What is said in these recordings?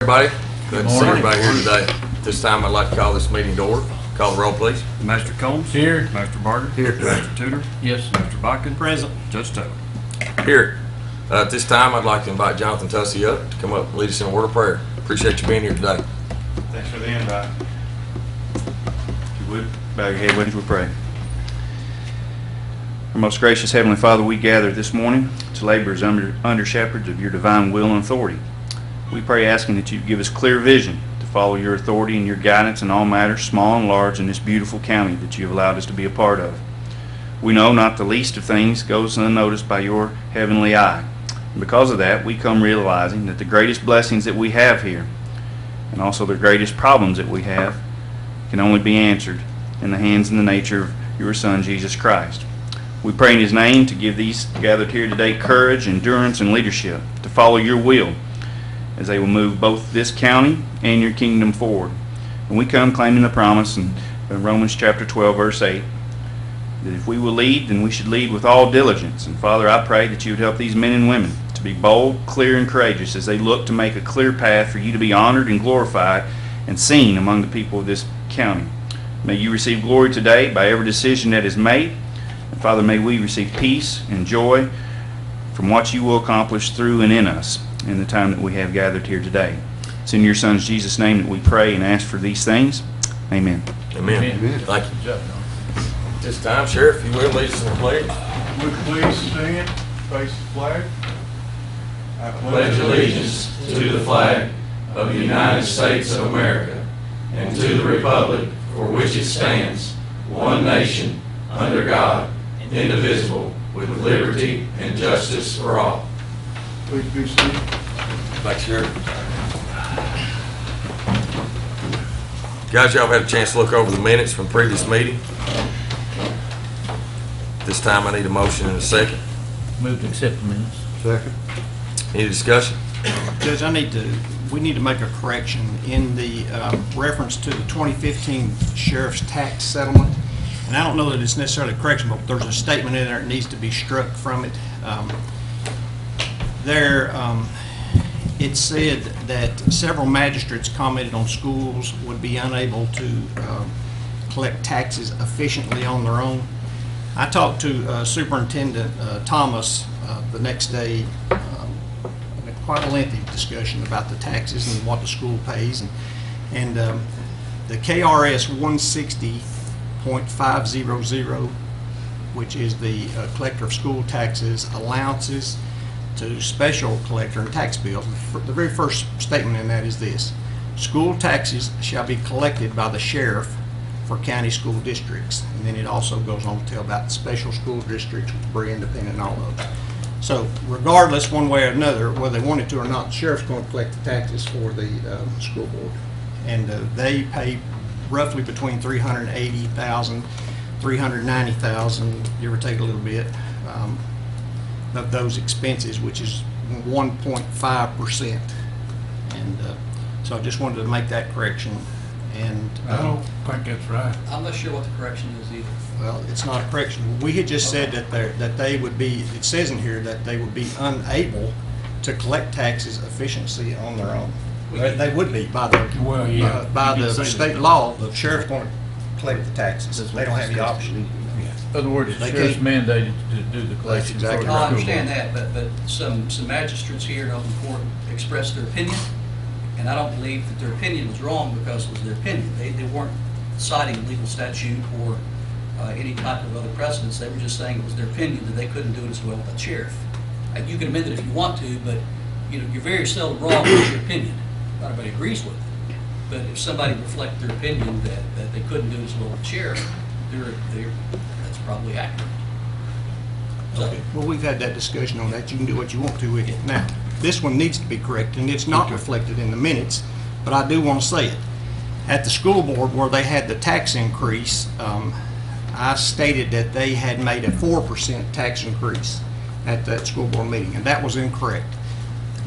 Everybody, glad to see everybody here today. At this time, I'd like to call this meeting to order. Call the roll, please. Master Combs. Here. Master Barger. Here. Master Tudor. Yes. Master Botkin. Present. Judge Taylor. Here. At this time, I'd like to invite Jonathan Tussey up to come up and lead us in a word of prayer. Appreciate you being here today. Thanks for the invite. If you would, bow your head with us, we pray. Our most gracious Heavenly Father, we gather this morning to labor as under shepherds of your divine will and authority. We pray asking that you give us clear vision to follow your authority and your guidance in all matters, small and large, in this beautiful county that you have allowed us to be a part of. We know not the least of things goes unnoticed by your heavenly eye. And because of that, we come realizing that the greatest blessings that we have here, and also the greatest problems that we have, can only be answered in the hands and the nature of your Son, Jesus Christ. We pray in His name to give these gathered here today courage, endurance, and leadership to follow your will as they will move both this county and your kingdom forward. And we come claiming the promise in Romans chapter 12, verse 8, that if we will lead, then we should lead with all diligence. And Father, I pray that you would help these men and women to be bold, clear, and courageous as they look to make a clear path for you to be honored and glorified and seen among the people of this county. May you receive glory today by every decision that is made. And Father, may we receive peace and joy from what you will accomplish through and in us in the time that we have gathered here today. It's in your Son's Jesus' name that we pray and ask for these things. Amen. Amen. Amen. Thank you. Good job, John. At this time, Sheriff, if you will, lead us in the pledge. Would you please stand, face the flag? I pledge allegiance to the flag of the United States of America and to the republic for which it stands, one nation, under God, indivisible, with liberty and justice for all. Please be seated. Thanks, Sheriff. Guys, y'all had a chance to look over the minutes from the previous meeting. This time I need a motion and a second. Move to accept the minutes. Second. Any discussion? Judge, we need to make a correction in the reference to the 2015 sheriff's tax settlement. And I don't know that it's necessarily a correction, but there's a statement in there that needs to be struck from it. It said that several magistrates commented on schools would be unable to collect taxes efficiently on their own. I talked to Superintendent Thomas the next day, quite a lengthy discussion about the taxes and what the school pays, and the KRS 160.500, which is the collector of school taxes allowances to special collector and tax bills. The very first statement in that is this: school taxes shall be collected by the sheriff for county school districts. And then it also goes on to tell about the special school districts, which are independent and all of them. So regardless, one way or another, whether they wanted to or not, the sheriff's going to collect the taxes for the school board. And they pay roughly between $380,000, $390,000, give or take a little bit, of those expenses, which is 1.5%. And so I just wanted to make that correction. And I don't think that's right. I'm not sure what the correction is either. well, it's not a correction. We had just said that they would be, it says in here that they would be unable to collect taxes efficiently on their own. They would be by the state law. The sheriff's going to collect the taxes. They don't have the option. In other words, the They sheriff's can't- mandated to do the collection. That's exactly for the No, I school understand board. that, but some magistrates here in open court expressed their opinion, and I don't believe that their opinion was wrong because it was their opinion. They weren't citing legal statute or any type of other precedents. They were just saying it was their opinion that they couldn't do it as well with the sheriff. You can amend it if you want to, but you're very seldom wrong with your opinion. Not everybody agrees with it. But if somebody reflects their opinion that they couldn't do it as well with the sheriff, that's probably accurate. So, Okay. Well, we've had that discussion on that. You can do what you want to with it. Now, this one needs to be corrected, and it's not reflected in the minutes, but I do want to say it. At the school board where they had the tax increase, I stated that they had made a 4% tax increase at that school board meeting, and that was incorrect.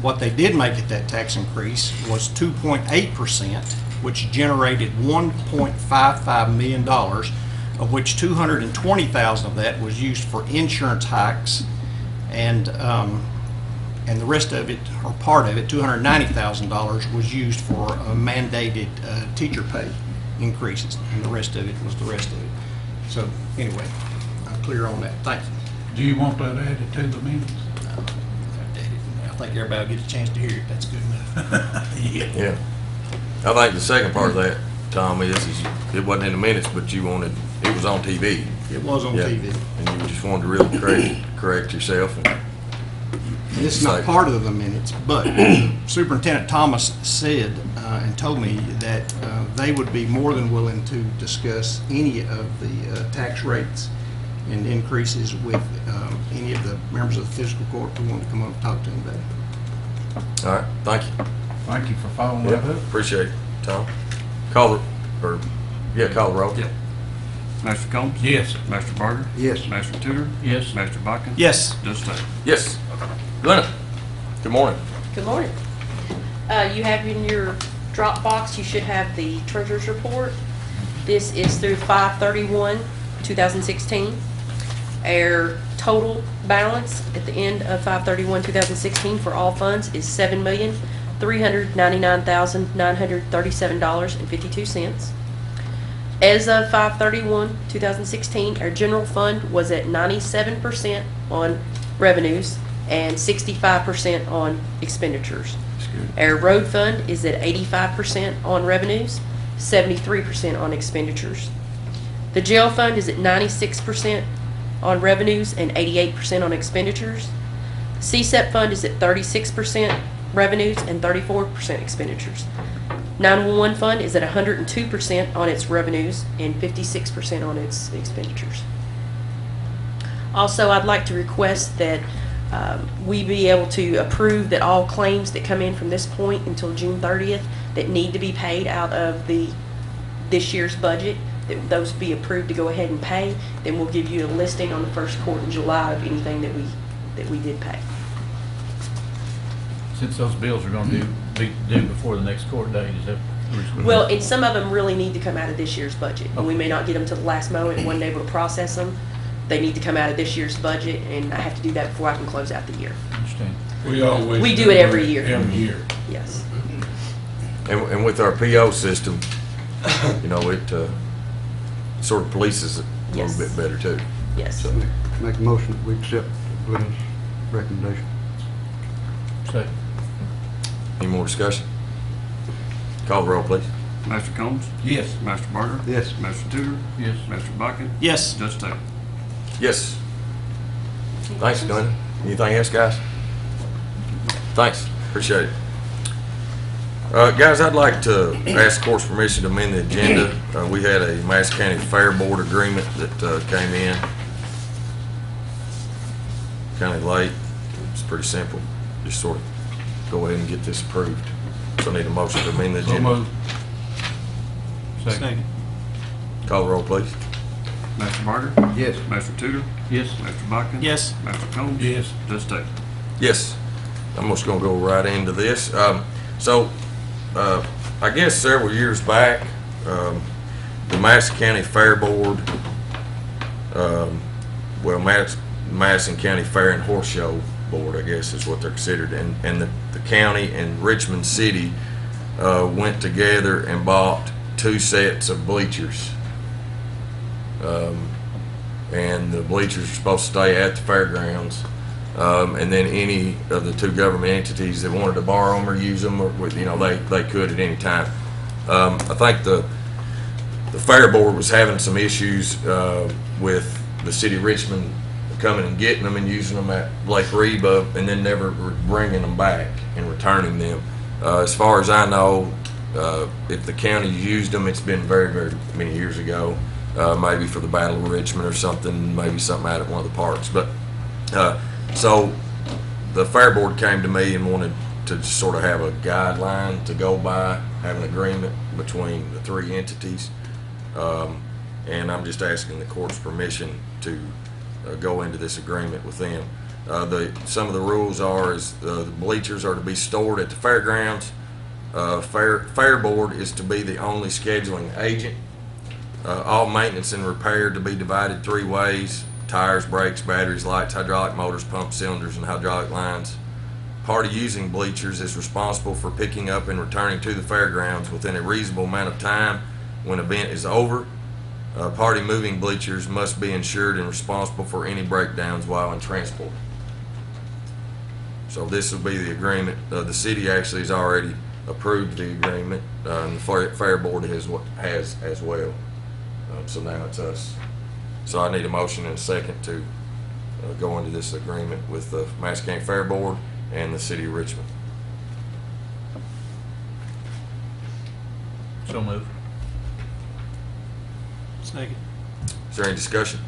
What they did make at that tax increase was 2.8%, which generated $1.55 million, of which $220,000 of that was used for insurance hikes and and the rest of it, or part of it, $290,000, was used for mandated teacher pay increases, and the rest of it was the rest of it. So anyway, I'm clear on that. Thank you. Do you want that added to the minutes? I think everybody will get a chance to hear it. That's good enough. Yeah. I think the second part of that, Tommy, is it wasn't in the minutes, but you wanted, it was on TV. It was on Yeah. TV. And you just wanted to really correct yourself. And This is not part of the minutes, but Superintendent Thomas said and told me that they would be more than willing to discuss any of the tax rates and increases with any of the members of the fiscal court who want to come up and talk to him about it. all right, thank you. Thank you for following that up. Appreciate it, Tom. Call the roll. Yeah. Master Combs? Yes. Master Barger? Yes. Master Tudor? Yes. Master Bucking? Yes. Judge Tate? Yes. Glenna, good morning. Good morning. You have in your Dropbox, you should have the treasurer's report. This is through 5/31/2016. Our total balance at the end of 5/31/2016 for all funds is $7,399,937.52. As of 5/31/2016, our general fund was at 97% on revenues and 65% on expenditures. Our road fund is at 85% on revenues, 73% on expenditures. The jail fund is at 96% on revenues and 88% on expenditures. The CSEP fund is at 36% revenues and 34% expenditures. 911 fund is at 102% on its revenues and 56% on its expenditures. Also, I'd like to request that we be able to approve that all claims that come in from this point until June 30th that need to be paid out of this year's budget, that those be approved to go ahead and pay. Then we'll give you a listing on the first court in July of anything that we did pay. Since those bills are gonna be due before the next court date, is that? Well, and some of them really need to come out of this year's budget. And we may not get them to the last moment and wasn't able to process them. They need to come out of this year's budget, and I have to do that before I can close out the year. Understand. We do it every year. Every year. Yes. And with our PO system, you know, it sort of polices it a Yes. little bit better too. Yes. So, Make a motion that we accept Glenn's recommendation. Second. any more discussion? Call the roll, please. Master Combs? Yes. Master Barger? Yes. Master Tudor? Yes. Master Bucking? Yes. Judge Tate? Yes. Thanks, Glenn. Anything else, guys? Thanks. Appreciate it. Guys, I'd like to ask the court's permission to amend the agenda. We had a Madison County Fair Board agreement that came in kind of late. It's pretty simple. Just sort of go ahead and get this approved. So I need a motion to amend the So agenda. moved. Second. Call the roll, please. Master Barger? Yes. Master Tudor? Yes. Master Bucking? Yes. Master Combs? Yes. Judge Tate? Yes, I'm just gonna go right into this. I guess several years back, the Madison County Fair Board, Madison County Fair and Horse Show Board, I guess is what they're considered, and the county and Richmond City went together and bought 2 sets of bleachers. And the bleachers are supposed to stay at the fairgrounds. And then any of the 2 government entities that wanted to borrow them or use them, or they could at any time. I think the Fair Board was having some issues with the city of Richmond coming and getting them and using them at Lake Reba, and then never bringing them back and returning them. As far as I know, if the county used them, it's been very, very many years ago. Maybe for the Battle of Richmond or something, maybe something out at one of the parks. But so the Fair Board came to me and wanted to sort of have a guideline to go by, have an agreement between the 3 entities. And I'm just asking the court's permission to go into this agreement with them. Some of the rules are the bleachers are to be stored at the fairgrounds. Fair Board is to be the only scheduling agent. All maintenance and repair to be divided 3 ways: tires, brakes, batteries, lights, hydraulic motors, pumps, cylinders, and hydraulic lines. Party using bleachers is responsible for picking up and returning to the fairgrounds within a reasonable amount of time when event is over. Party moving bleachers must be insured and responsible for any breakdowns while in transport. So this will be the agreement. The city actually has already approved the agreement, and the fair board has as well. So now it's us. So I need a motion and a second to go into this agreement with the Madison County Fair Board and the city of Richmond. So moved. Second. Is there any discussion?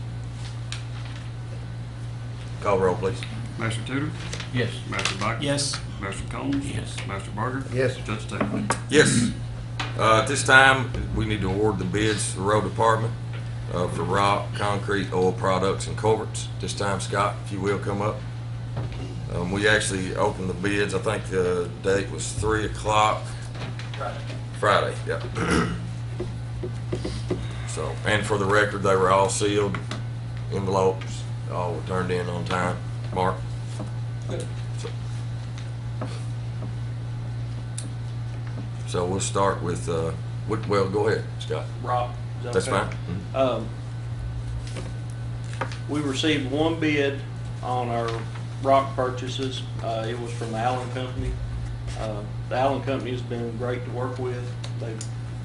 Call roll, please. Master Tudor, Yes. Master Bach, Yes. Master Combs, Yes. Master Barger, Yes. Judge Taylor. Yes. At this time, we need to award the bids to the road department for rock, concrete, oil products, and culverts. This time, Scott, if you will, come up. We actually opened the bids, I think the date was 3 o'clock. Friday, yeah. So, and for the record, they were all sealed, envelopes, all were turned in on time. Mark? So- So we'll start with, well, go ahead, Scott. Rock. Is that That's okay? fine. We received one bid on our rock purchases. It was from the Allen Company. The Allen Company has been great to work with.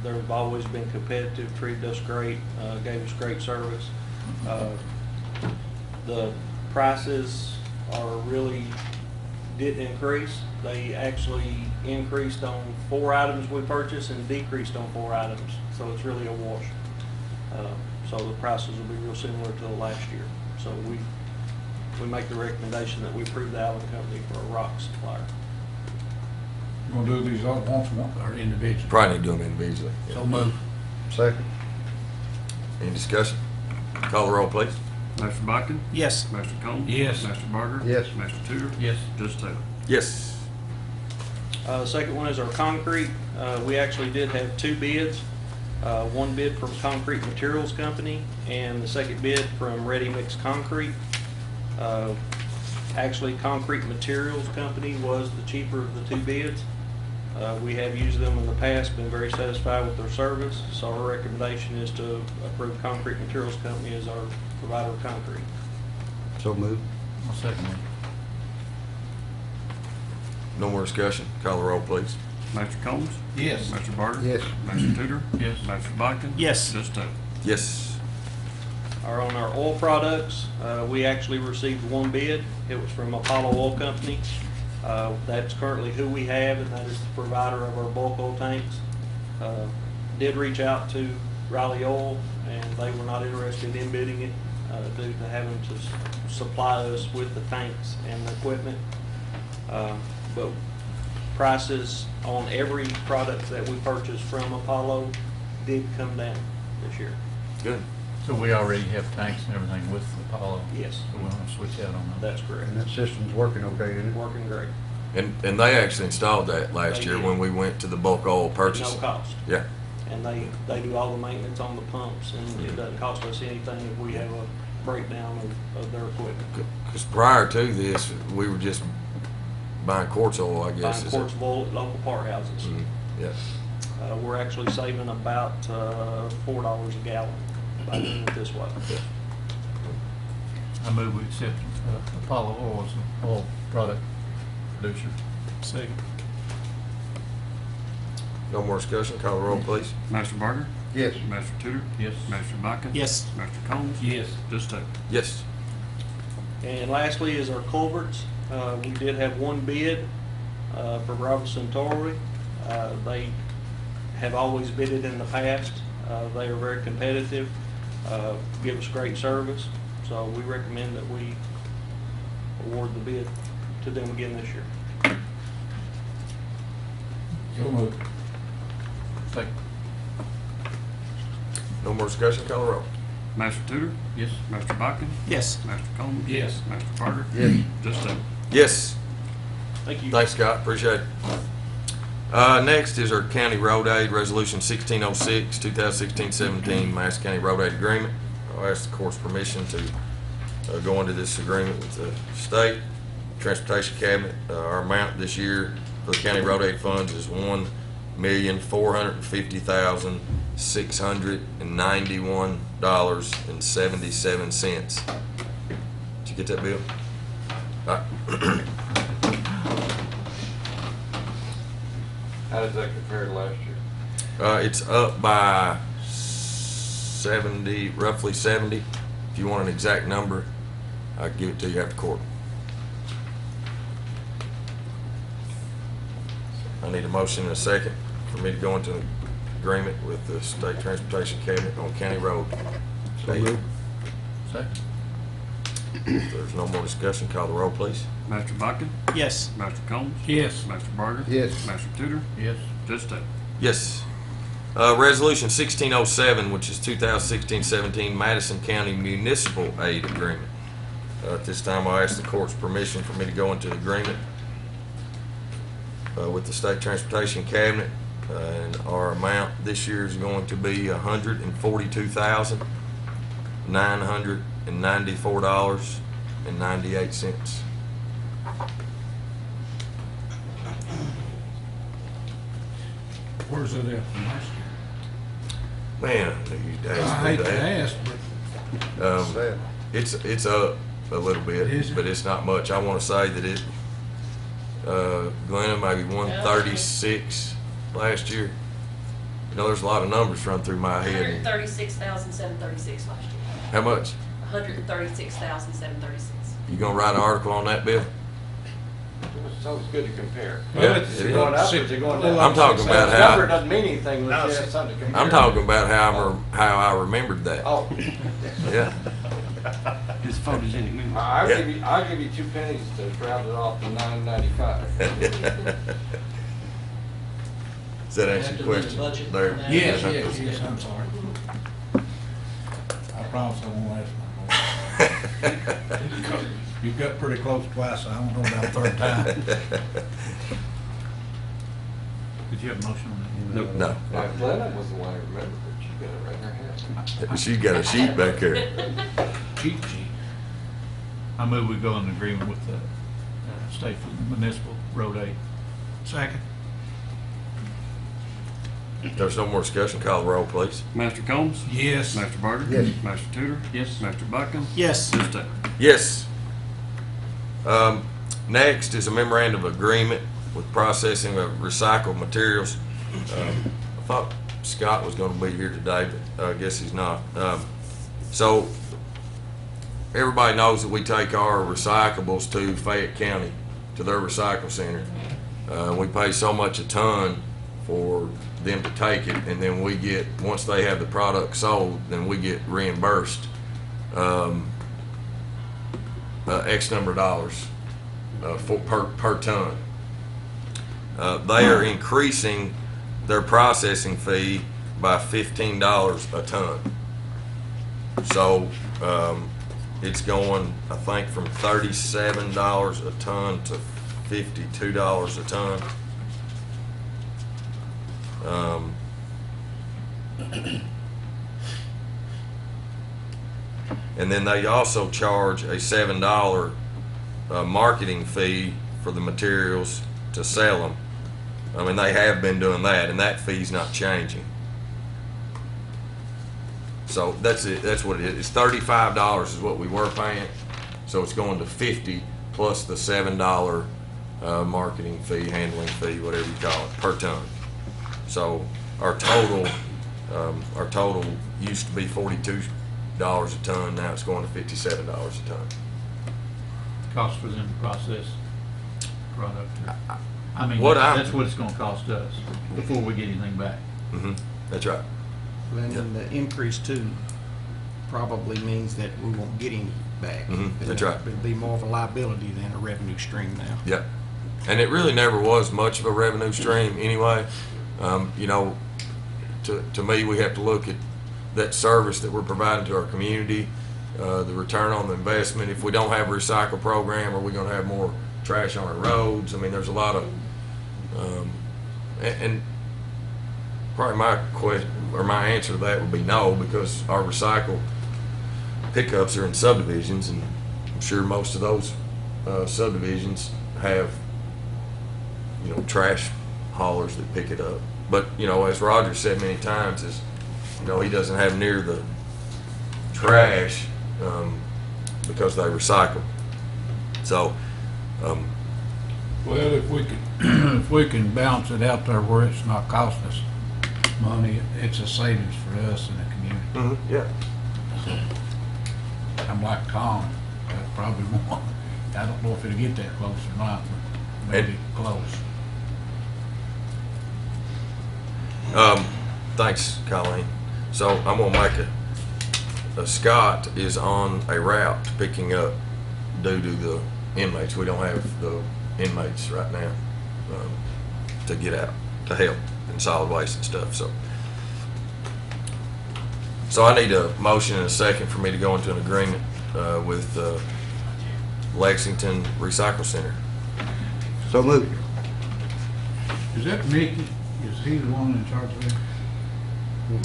They've always been competitive, treated us great, gave us great service. The prices didn't increase. They actually increased on 4 items we purchased and decreased on 4 items. So it's really a wash. So the prices will be real similar to the last year. So we make the recommendation that we approve the Allen Company for a rock supplier. You gonna do these all at once, Or individual. Probably need to do them individually. So moved. Second. Any discussion? Call the roll, please. Master Bach, Yes. Master Combs, Yes. Master Barger, Yes. Master Tudor, Yes. Judge Taylor. Yes. The second one is our concrete. We actually did have 2 bids. One bid from Concrete Materials Company and the second bid from Ready Mix Concrete. Actually, Concrete Materials Company was the cheaper of the 2 bids. We have used them in the past, been very satisfied with their service, so our recommendation is to approve Concrete Materials Company as our provider of concrete. So moved. I'll second that. No more discussion? Call the roll, please. Master Combs, Yes. Master Barger, Yes. Master Tudor, Yes. Master Bach, Yes. Judge Taylor. Yes. On our oil products, we actually received one bid. It was from Apollo Oil Company. That's currently who we have, and that is the provider of our bulk oil tanks. Did reach out to Riley Oil, and they were not interested in bidding it due to having to supply us with the tanks and the equipment. But prices on every product that we purchased from Apollo did come down this year. Good. So we already have tanks and everything with Apollo? Yes. So we want to switch out on that? That's correct. And that system's working okay, isn't it? Working great. And they actually installed that last They year did. when we went to the bulk oil purchase. No cost. Yeah. And they do all the maintenance on the pumps, and it doesn't cost us anything if we have a breakdown of their equipment. Because prior to this, we were just buying quartz oil, I guess. Buying is it? quartz of oil at local park houses. Mhm. Yes. We're actually saving about $4 a gallon by doing it this way. I move we accept Apollo Oil as an oil product producer. Second. No more discussion? Call the roll, please. Master Barger, Yes. Master Tudor, Yes. Master Bach, Yes. Master Combs, Yes. Judge Taylor. Yes. And lastly is our culverts. We did have one bid for Robinson Torrey. They have always bidded in the past. They are very competitive, give us great service. So we recommend that we award the bid to them again this year. So moved. Second. No more discussion? Call the roll. Master Tudor, Yes. Master Bach, Yes. Master Combs, Yes. Master Barger, Yes. Judge Taylor. Yes. Thank you. Thanks, Scott. Appreciate it. Next is our county road aid resolution 1606, 2016-17 Madison County Road Aid Agreement. I'll ask the court's permission to go into this agreement with the state. Transportation Cabinet. Our amount this year for the county road aid funds is $1,450,691.77. Did you get that, Bill? All right. How does that compare to last year? It's up by 70, roughly 70. If you want an exact number, I'll give it to you after court. I need a motion and a second for me to go into an agreement with the State Transportation Cabinet on County Road. moved. Second. If there's no more discussion, call the roll, please. Master Bucking, Yes. Master Combs, Yes. Master Barger, Yes. Master Tudor, Yes. Judge Taylor. Yes. Resolution 1607, which is 2016-17 Madison County Municipal Aid Agreement. At this time, I'll ask the court's permission for me to go into the agreement with the State Transportation Cabinet. And our amount this year is going to be $142,994.98. Where's it at from last year? Man, I knew you'd ask I me hate to that. ask, but It's up a little bit, Is it? but it's not much. I want to say that it, Glenna, maybe 136 last year. You know, there's a lot of numbers run through my head. 136,736 last year. How much? 136,736. You gonna write an article on that, Bill? It's always good to compare. Yeah, Is it it going is. up or is it going down? I'm talking about The how- number doesn't mean anything unless you have something to compare. I'm talking about how I remembered that. Oh, Yeah. His photo's in it, man. I'll Yeah. give you 2 pennies to round it off to $9.95. Does that answer your question there? yes, I'm sorry. I promise I won't ask no more. You got pretty close twice, I don't know about the third time. Did you have a motion on that? Nope. No. Now, Glenna was the one who remembered it. She got it right in her head. She's got a sheet back there. Cheat sheet. I move we go in agreement with the state municipal road aid. Second. If there's no more discussion, call the roll, please. Master Combs, Yes. Master Barger, Yes. Master Tudor, Yes. Master Bucking, Yes. Judge Taylor. Yes. Next is a memorandum of agreement with processing of recycled materials. I thought Scott was gonna be here today, but I guess he's not. So, everybody knows that we take our recyclables to Fayette County, to their recycle center. We pay so much a ton for them to take it, and then we get, once they have the product sold, then we get reimbursed X number of dollars per ton. They are increasing their processing fee by $15 a ton. So it's going, I think, from $37 a ton to $52 a ton. And then they also charge a $7 marketing fee for the materials to sell them. I mean, they have been doing that, and that fee's not changing. So that's it. That's what it is. It's $35 is what we were paying. So it's going to $50 plus the $7 marketing fee, handling fee, whatever you call it, per ton. So our total used to be $42 a ton. Now it's going to $57 a ton. Cost for them to process product. I mean, What I'm- that's what it's gonna cost us before we get anything back. That's right. And then the increase too probably means that we won't get any back. That's right. It'd be more of a liability than a revenue stream now. Yeah. And it really never was much of a revenue stream anyway. You know, to me, we have to look at that service that we're providing to our community, the return on the investment. If we don't have a recycle program, are we going to have more trash on our roads? I mean, there's a lot of, and probably my question or my answer to that would be no, because our recycle pickups are in subdivisions, and I'm sure most of those subdivisions have, you know, trash haulers that pick it up. But, you know, as Roger said many times, is, you know, he doesn't have near the trash because they recycle. So, Well, if we can, if we can balance it out there where it's not costing us money, it's a savings for us in the community. yeah. I'm like Tom, that's probably one. I don't know if it'll get that close or not, but maybe close. Thanks, Colleen. So I'm gonna make a Scott is on a route picking up due to the inmates. We don't have the inmates right now to get out to help in solid waste and stuff. So I need a motion and a second for me to go into an agreement with Lexington Recycle Center. So moved. Is that Mickey? Is he the one in charge of it?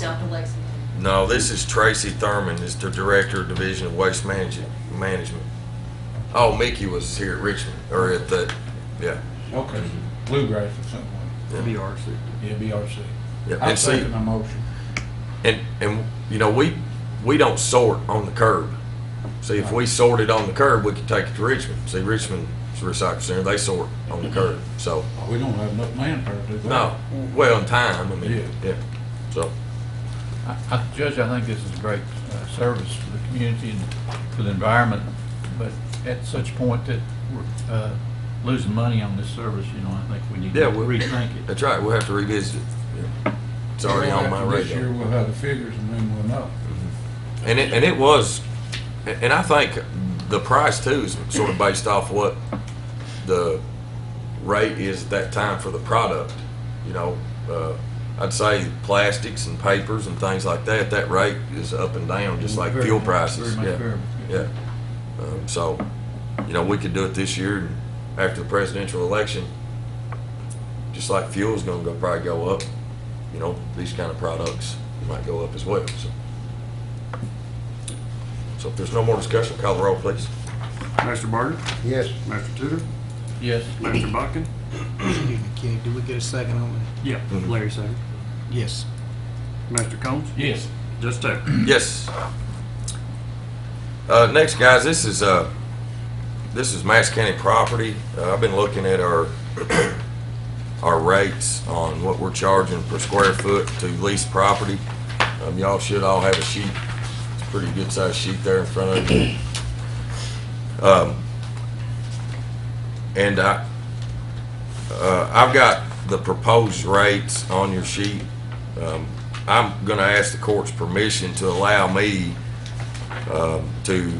Not the Lexington. No, this is Tracy Thurman, is the Director of Division of Waste Management. Oh, Mickey was here at Richmond, or at the, yeah. Okay, Bluegrass or something like BRC. that. Yeah, BRC. Yeah, I'll and see, second my motion. and you know, we don't sort on the curb. See, if we sorted on the curb, we could take it to Richmond. See, Richmond's Recycle Center, they sort on the curb, so. We don't have enough manpower to do that. No, well, in time, I mean, yeah, so. Judge, I think this is a great service for the community and for the environment, but at such point that we're losing money on this service, you know, I think we need to rethink it. That's right, we'll have to revisit it. Yeah. It's already on my radar. This year we'll have the figures and then we'll know. And it was, and I think the price too is sort of based off what the rate is at that time for the product. You know, I'd say plastics and papers and things like that, that rate is up and down, just like fuel prices. Very much variable. Yeah. So, you know, we could do it this year and after the presidential election, just like fuel's gonna probably go up, you know, these kind of products might go up as well. So if there's no more discussion, call the roll, please. Mr. Barger? Yes. Mr. Tudor? Yes. Mr. Buckin? Kenny, do we get a second on that? Yeah. Larry second. Yes. Mr. Combs? Yes. Just two. Yes. Next, guys, this is Madison County property. I've been looking at our our rates on what we're charging per square foot to lease property. Y'all should all have a sheet. It's a pretty good sized sheet there in front of you. And I've got the proposed rates on your sheet. I'm going to ask the court's permission to allow me to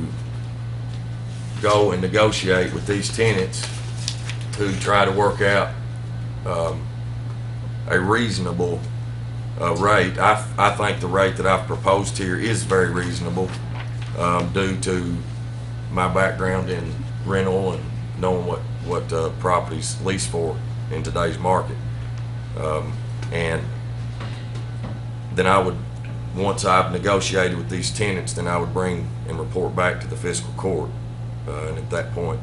go and negotiate with these tenants who try to work out a reasonable rate. I think the rate that I've proposed here is very reasonable due to my background in rental and knowing what properties lease for in today's market. And then I would, once I've negotiated with these tenants, then I would bring and report back to the fiscal court. And at that point,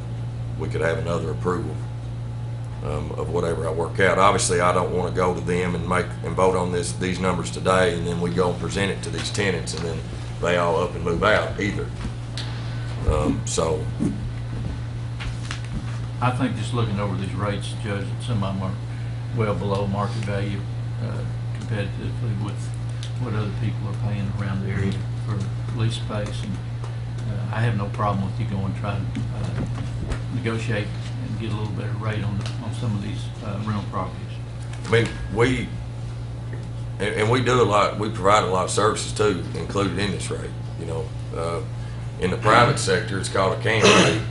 we could have another approval of whatever I work out. Obviously, I don't want to go to them and vote on these numbers today, and then we go and present it to these tenants, and then they all up and move out either. So I think just looking over these rates, Judge, that some of them are well below market value competitively with what other people are paying around the area for lease space. And I have no problem with you going and trying to negotiate and get a little better rate on some of these rental properties. I mean, we do a lot, we provide a lot of services too, included in this rate. You know, in the private sector, it's called a CAM rate.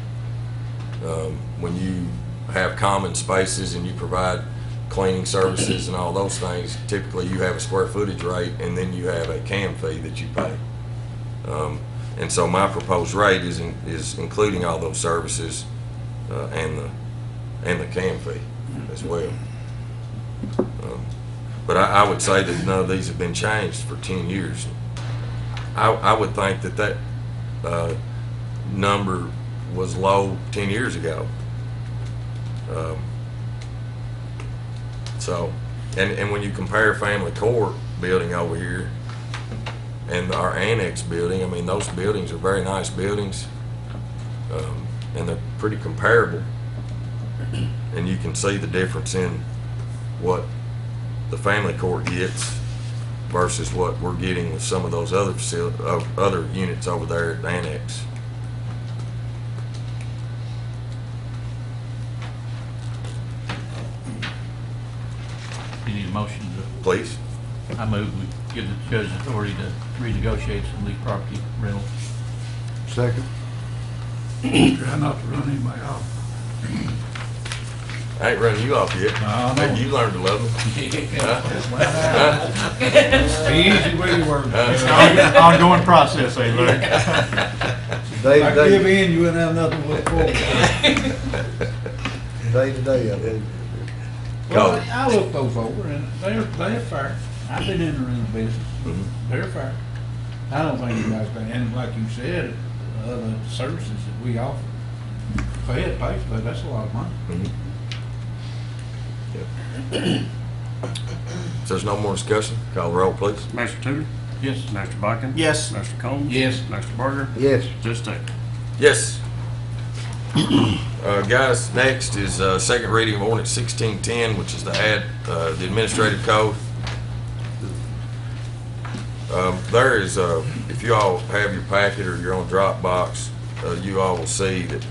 When you have common spaces and you provide cleaning services and all those things, typically you have a square footage rate and then you have a CAM fee that you pay. And so my proposed rate is including all those services and the CAM fee as well. But I would say that none of these have been changed for 10 years. I would think that number was low 10 years ago. So, and when you compare family court building over here and our annex building, I mean, those buildings are very nice buildings, and they're pretty comparable. And you can see the difference in what the family court gets versus what we're getting with some of those other other units over there at the annex. You need a motion to, Please. I move we give the judge authority to renegotiate some of these property rentals. Second. Try not to run anybody off. I ain't running you off yet. No, Maybe you learned to love me. The easy way to work. Ongoing process, eh, Larry? Day I to give day, in, you wouldn't have nothing to look forward to. day to day, I mean. Well, I looked those over and they're fair. I've been in the rental business. They're fair. I don't think you guys got, and like you said, the services that we offer, if they had paid for that, that's a lot of money. So there's no more discussion. Call the roll, please. Master Tudor? Yes. Master Bodkin? Yes. Master Combs? Yes. Master Barger? Yes. Judge Taylor? Yes. Guys, next is second reading of ordinance 1610, which is to add the administrative code. There is, if you all have your packet or you're on Dropbox, you all will see that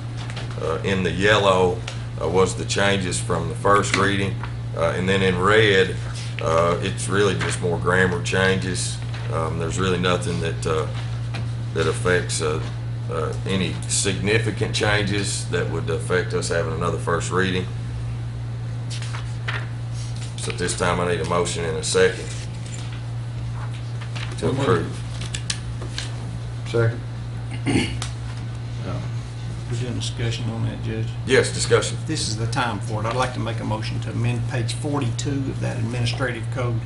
in the yellow was the changes from the first reading, and then in red, it's really just more grammar changes. There's really nothing that affects any significant changes that would affect us having another first reading. So at this time, I need a motion and a second to approve. Second. We're doing discussion on that, Judge. Yes, discussion. If this is the time for it, I'd like to make a motion to amend page 42 of that administrative code.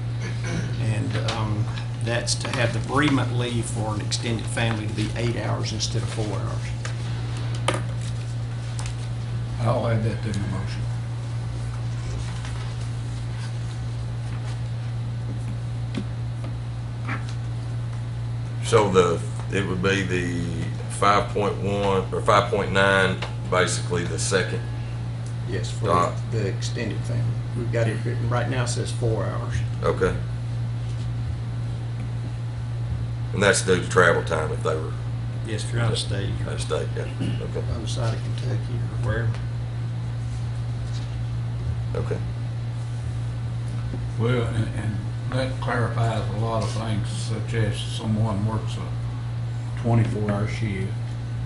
And that's to have the bereavement leave for an extended family to be 8 hours instead of 4 hours. I'll add that to the motion. So it would be the 5.1 or 5.9, basically the second. Yes, for the extended family. We've got it written right now, it says 4 hours. Okay. And that's due to travel time if they were Yes, if you're out of state, out of state, yeah. Okay. other side of Kentucky or wherever. Okay. Well, and that clarifies a lot of things, such as someone works a 24-hour shift.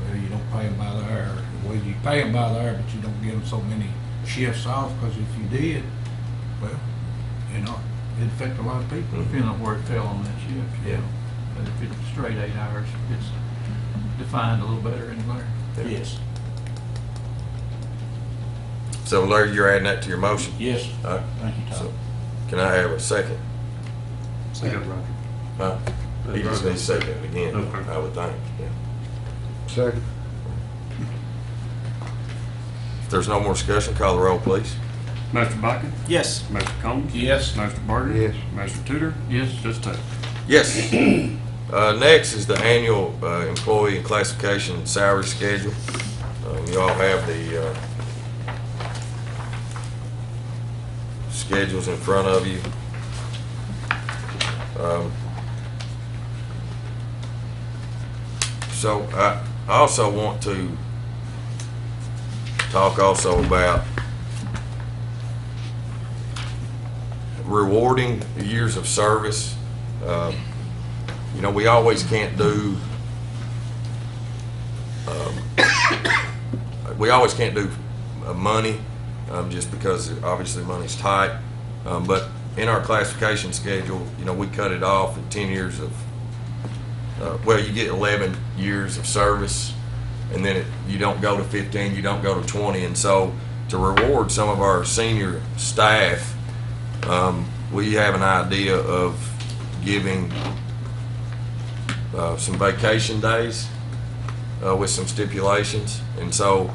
Well, you don't pay them by the hour. Well, you pay them by the hour, but you don't give them so many shifts off, because if you did, well, you know, it'd affect a lot of people. Depending on where it fell on that shift. Yeah. But if it's straight 8 hours, it's defined a little better in there. Yes. So Larry, you're adding that to your motion? Yes. All right. Thank you, So Tom. can I have a second? You got Roger. Huh? He just needs a second again, Okay. I would think, yeah. Second. If there's no more discussion, call the roll, please. Master Bodkin? Yes. Master Combs? Yes. Master Barger? Yes. Master Tudor? Yes. Judge Taylor? Yes. Next is the annual employee and classification salary schedule. You all have the schedules in front of you. So I also want to talk also about rewarding years of service. You know, we always can't do, money, just because obviously money's tight. But in our classification schedule, you know, we cut it off at 10 years of, well, you get 11 years of service, and then you don't go to 15, you don't go to 20. And so to reward some of our senior staff, we have an idea of giving some vacation days with some stipulations. And so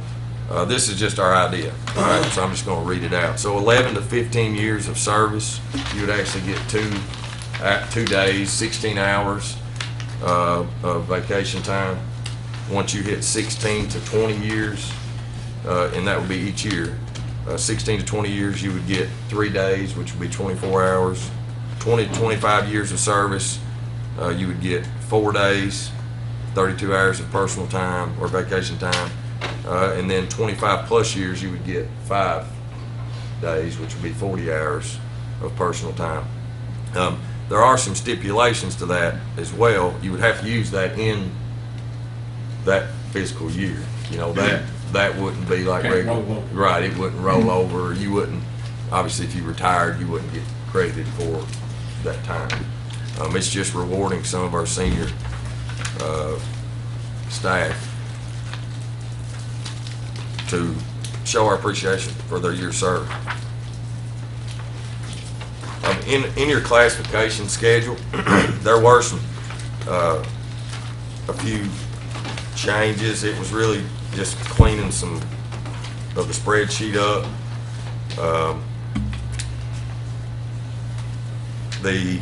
this is just our idea. All right, so I'm just going to read it out. So 11 to 15 years of service, you would actually get 2 days, 16 hours of vacation time. Once you hit 16 to 20 years, and that would be each year, 16 to 20 years, you would get 3 days, which would be 24 hours. 20 to 25 years of service, you would get 4 days, 32 hours of personal time or vacation time. And then 25 plus years, you would get 5 days, which would be 40 hours of personal time. There are some stipulations to that as well. You would have to use that in that fiscal year. You know, that wouldn't be like Can't regular. roll over. Right, it wouldn't roll over. You wouldn't, obviously if you retired, you wouldn't get credited for that time. It's just rewarding some of our senior staff to show our appreciation for their year served. In your classification schedule, there were some a few changes. It was really just cleaning some of the spreadsheet up. The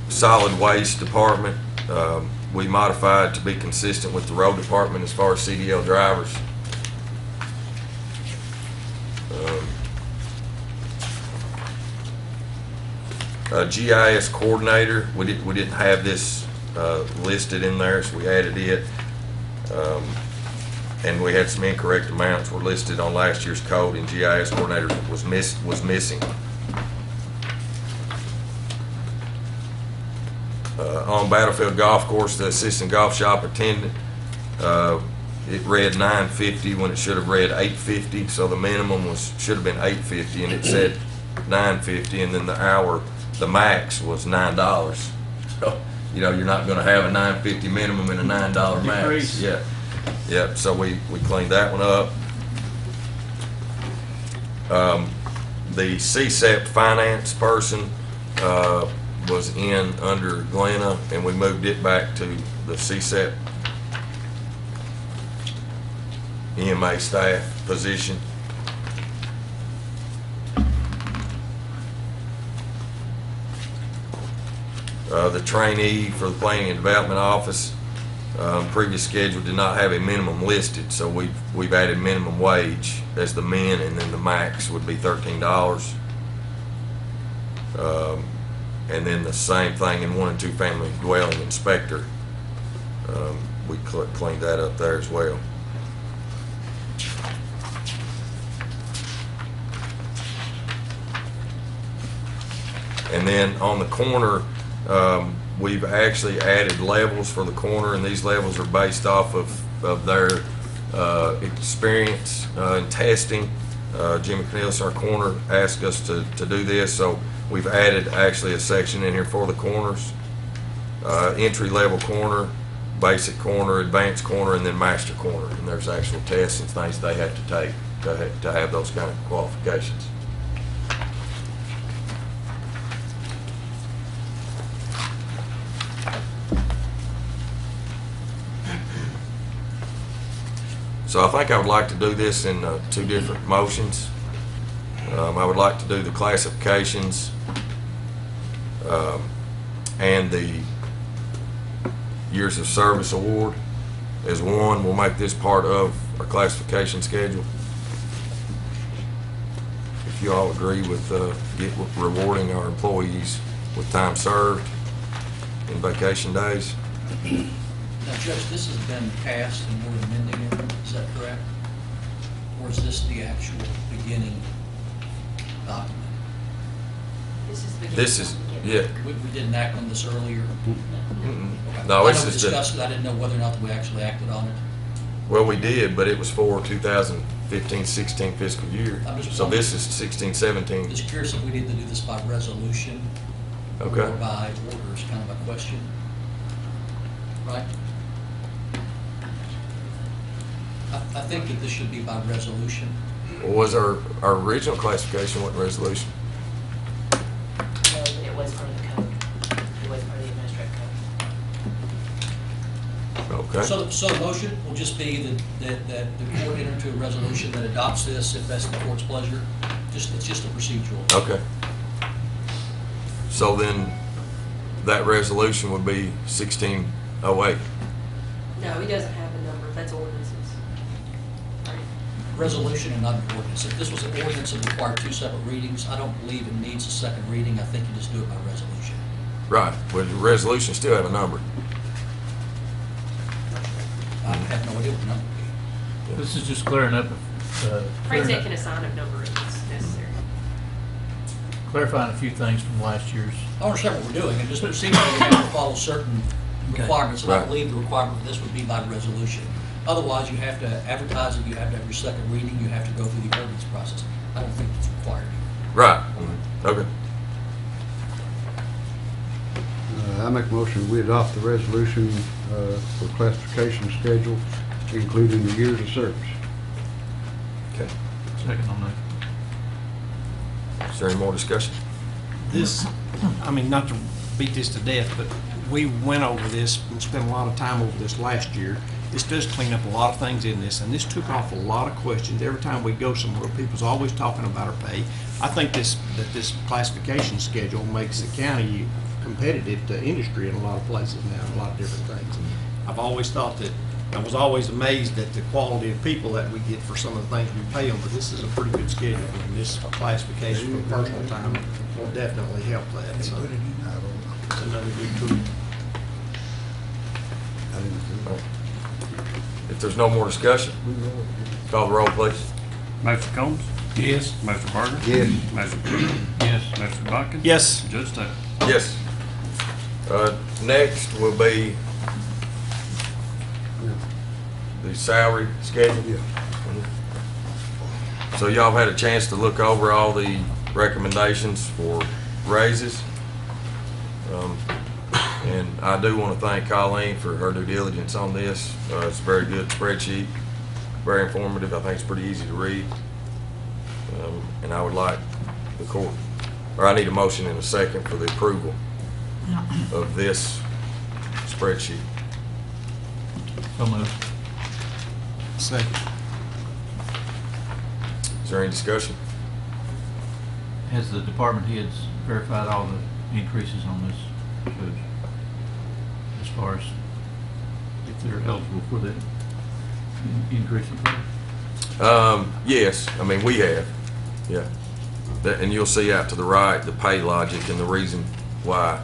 solid waste department, we modified to be consistent with the road department as far as CDL drivers. GIS coordinator, we didn't have this listed in there, so we added it. And we had some incorrect amounts were listed on last year's code, and GIS coordinator was missing. On Battlefield Golf Course, the assistant golf shop attendant, it read $9.50 when it should have read $8.50, so the minimum should have been $8.50, and it said $9.50, and then the max was $9. So, you know, you're not going to have a $9.50 minimum and a $9 max. Decrease. Yeah. So we cleaned that one up. The CSEP finance person was in under Glenna, and we moved it back to the CSEP EMA staff position. The trainee for the Planning and Development Office, previous schedule did not have a minimum listed, so we've added minimum wage as the min, and then the max would be $13. And then the same thing in 1 and 2 family dwelling inspector. We cleaned that up there as well. And then on the corner, we've actually added levels for the corner, and these levels are based off of their experience in testing. Jimmy Cornelius, our corner, asked us to do this, so we've added actually a section in here for the corners. Entry-level corner, basic corner, advanced corner, and then master corner. And there's actual tests and things they have to take to have those kind of qualifications. So I think I would like to do this in 2 different motions. I would like to do the classifications and the years of service award as one. We'll make this part of our classification schedule. If you all agree with rewarding our employees with time served and vacation days. Now, Judge, this has been passed and we're amending it, is that correct? Or is this the actual beginning document? This is, yeah. We didn't act on this earlier? Mm-mm. Okay. No, I it's know we just discussed it, I didn't know whether or not we actually acted on it. well, we did, but it was for 2015-16 fiscal year. I'm just So wondering- this is 16-17. Just curious if we need to do this by resolution Okay. or by order is kind of a question, right? I think that this should be by resolution. Was our original classification wasn't resolution? No, but it was part of the code. It was part of the administrative Okay. So the motion will just be that the court enter into a resolution that adopts this if that's the court's pleasure. It's just a procedural. Okay. So then, that resolution would be 1608. No, he doesn't have a number, that's ordinances. Resolution and not an ordinance. If this was an ordinance that required two separate readings, I don't believe it needs a second reading. I think you just do it by resolution. Right, but the resolution still have a number. I have no idea what the number would be. This is just clearing up, President can assign a number if it's necessary. clarifying a few things from last year's. I understand what we're doing, and just procedurally, we have to follow certain Okay. requirements, and I Right. believe the requirement for this would be by resolution. Otherwise, you have to advertise it, you have to have your second reading, you have to go through the ordinance process. I don't think it's required. Right, okay. I make a motion, we adopt the resolution for classification schedule, including the years of service. Okay. Second on that. Is there any more discussion? This, I mean, not to beat this to death, but we went over this and spent a lot of time over this last year. This does clean up a lot of things in this, and this took off a lot of questions. Every time we go somewhere, people's always talking about our pay. I think this classification schedule makes the county competitive to industry in a lot of places now, a lot of different things. I've always thought that, I was always amazed at the quality of people that we get for some of the things we pay them, but this is a pretty good schedule, and this classification for personal time will definitely help that, so it's another good tool. If there's no more discussion, call the roll, please. Master Combs? Yes. Master Barger? Yes. Master Tudor? Yes. Master Bodkin? Yes. Judge Taylor? Yes. Next will be the salary schedule. Yeah. So y'all have had a chance to look over all the recommendations for raises. And I do want to thank Colleen for her due diligence on this. It's a very good spreadsheet, very informative. I think it's pretty easy to read. And I would like the court, or I need a motion in a second for the approval of this spreadsheet. So moved. Second. Is there any discussion? Has the department heads verified all the increases on this, Judge? As far as if they're eligible for that increase in pay? Yes, I mean, we have, yeah. And you'll see out to the right, the pay logic and the reason why.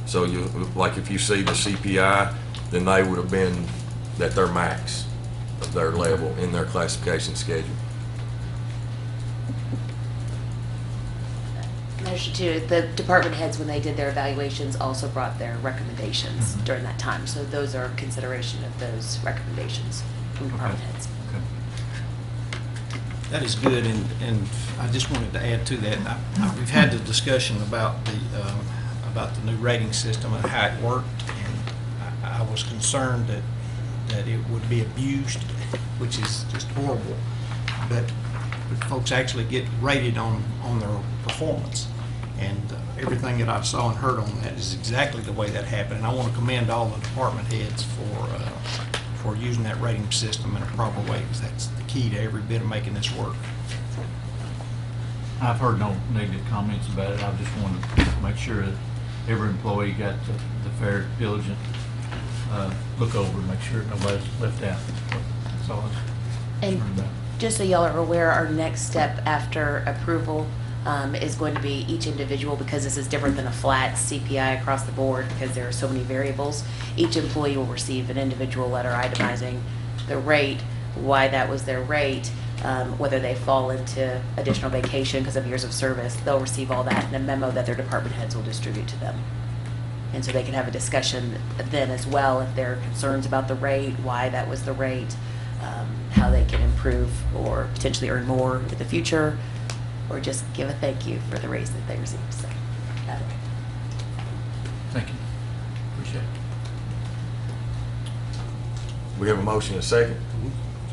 So you, like if you see the CPI, then they would have been at their max of their level in their classification schedule. Measure two, the department heads, when they did their evaluations, also brought their recommendations during that time. So those are consideration of those recommendations from department heads. That is good, and I just wanted to add to that. We've had the discussion about the new rating system and how it worked, and I was concerned that it would be abused, which is just horrible. But folks actually get rated on their performance, and everything that I've saw and heard on that is exactly the way that happened. And I want to commend all the department heads for using that rating system in a proper way, because that's the key to every bit of making this work. I've heard no negative comments about it. I just wanted to make sure that every employee got the fair, diligent look over, and make sure nobody's left out. That's all I was And concerned about. just so y'all are aware, our next step after approval is going to be each individual, because this is different than a flat CPI across the board, because there are so many variables. Each employee will receive an individual letter itemizing the rate, why that was their rate, whether they fall into additional vacation because of years of service. They'll receive all that in a memo that their department heads will distribute to them. And so they can have a discussion then as well if there are concerns about the rate, why that was the rate, how they can improve or potentially earn more in the future, or just give a thank you for the raise that they received. So, Thank you. Appreciate it. We have a motion and a second.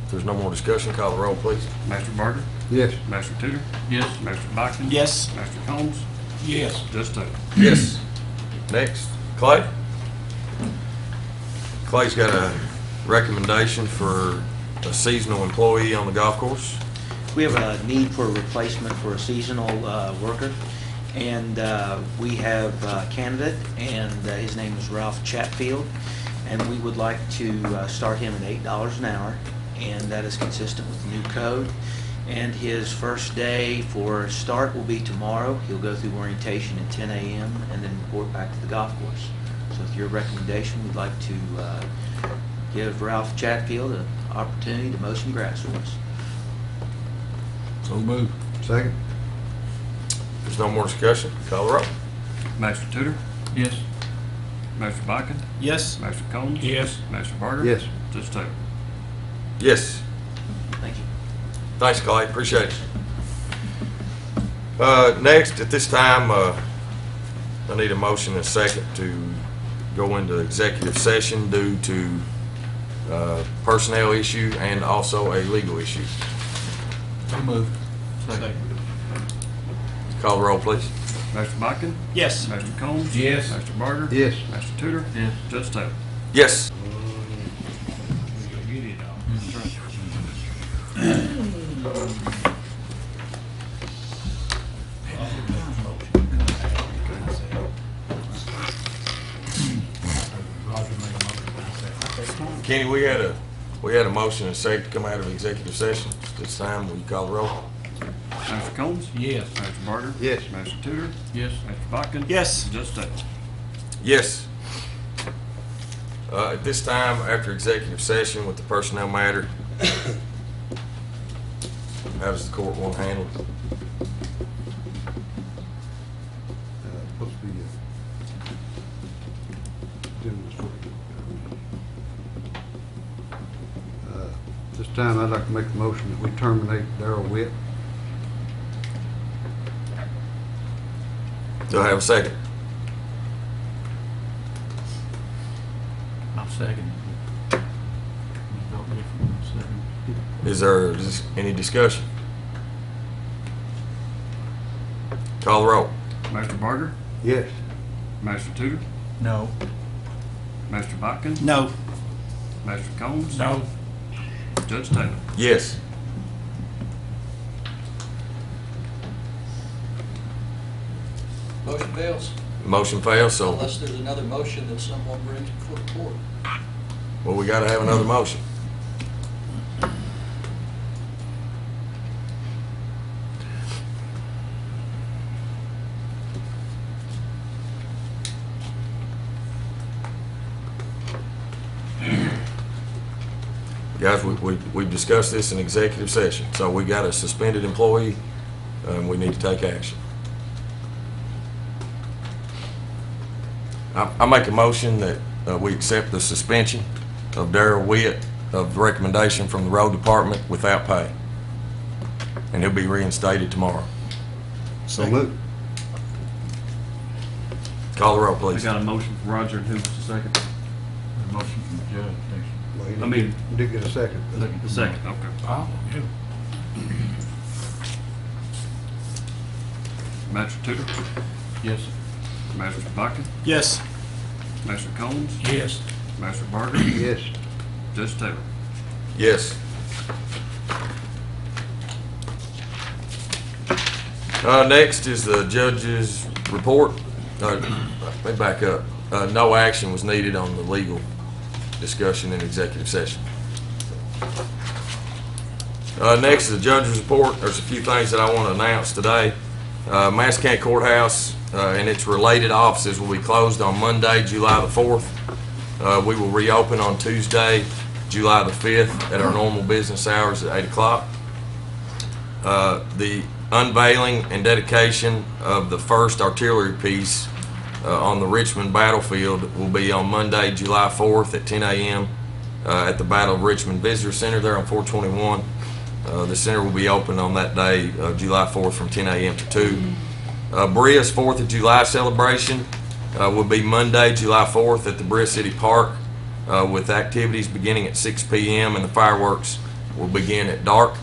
If there's no more discussion, call the roll, please. Master Barger? Yes. Master Tudor? Yes. Master Bodkin? Yes. Master Combs? Yes. Judge Taylor? Yes. Next, Clay. Clay's got a recommendation for a seasonal employee on the golf course. We have a need for a replacement for a seasonal worker, and we have a candidate, and his name is Ralph Chatfield, and we would like to start him at $8 an hour, and that is consistent with the new code. And his first day for start will be tomorrow. He'll go through orientation at 10 a.m. and then report back to the golf course. So with your recommendation, we'd like to give Ralph Chatfield an opportunity to mow some grass for us. So move. Second? There's no more discussion. Call the roll. Master Tudor, Yes. Master Biken, Yes. Master Combs. Yes. Master Barger. Yes. Judge Taylor. Yes. Thank you. Thanks, Clay. Appreciate it. Next, at this time, I need a motion and a second to go into executive session due to personnel issue and also a legal issue. So move. Second. Call the roll, please. Master Biken, Yes. Master Combs. Yes. Master Barger. Yes. Master Tudor. Yes. Judge Taylor. Yes. Get it on. Roger made a motion. Kenny, we had a motion and a second to come out of executive session. This time, will you call the roll? Master Combs. Yes. Master Barger. Yes. Master Tudor. Yes. Master Biken. Yes. Judge Taylor. Yes. At this time, after executive session with the personnel matter, how does the court want to handle it? Supposed to be doing this work. This time, I'd like to make a motion that we terminate Darrell Witt. Do I have a second? I'll second it. Is there any discussion? Call the roll. Master Barger. Yes. Master Tudor. No. Master Biken. No. Master Combs. No. Judge Taylor. Yes. Motion fails, Motion fails, so, unless there's another motion that someone brings before the court. well, we gotta have another motion. Guys, we've discussed this in executive session, so we got a suspended employee, and we need to take action. I make a motion that we accept the suspension of Darrell Witt of the recommendation from the road department without pay. And he'll be reinstated tomorrow. So moved. Call the roll, We please. got a motion from Roger, and who was the second? A motion from the judge, actually. Well, you I mean- did get a second. The second, okay. Oh, yeah. Master Tudor. Yes. Master Biken. Yes. Master Combs. Yes. Master Barger. Yes. Judge Taylor. Yes. Next is the judge's report. Let me back up. No action was needed on the legal discussion in executive session. Next is the judge's report. There's a few things that I want to announce today. Madison County Courthouse and its related offices will be closed on Monday, July the 4th. We will reopen on Tuesday, July the 5th at our normal business hours at 8 o'clock. The unveiling and dedication of the first artillery piece on the Richmond battlefield will be on Monday, July 4th at 10 a.m. At the Battle of Richmond Visitor Center there on 421. The center will be open on that day, July 4th from 10 a.m. to 2. Bria's 4th of July celebration will be Monday, July 4th at the Bria City Park with activities beginning at 6 p.m. and the fireworks will begin at dark.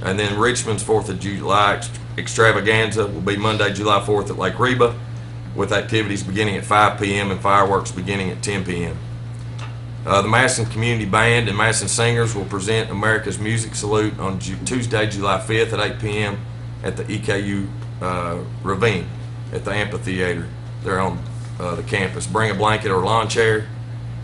And then Richmond's 4th of July extravaganza will be Monday, July 4th at Lake Reba with activities beginning at 5 p.m. and fireworks beginning at 10 p.m. The Madison Community Band and Madison Singers will present America's Music Salute on Tuesday, July 5th at 8 p.m. at the EKU Ravine at the amphitheater there on the campus. Bring a blanket or lawn chair.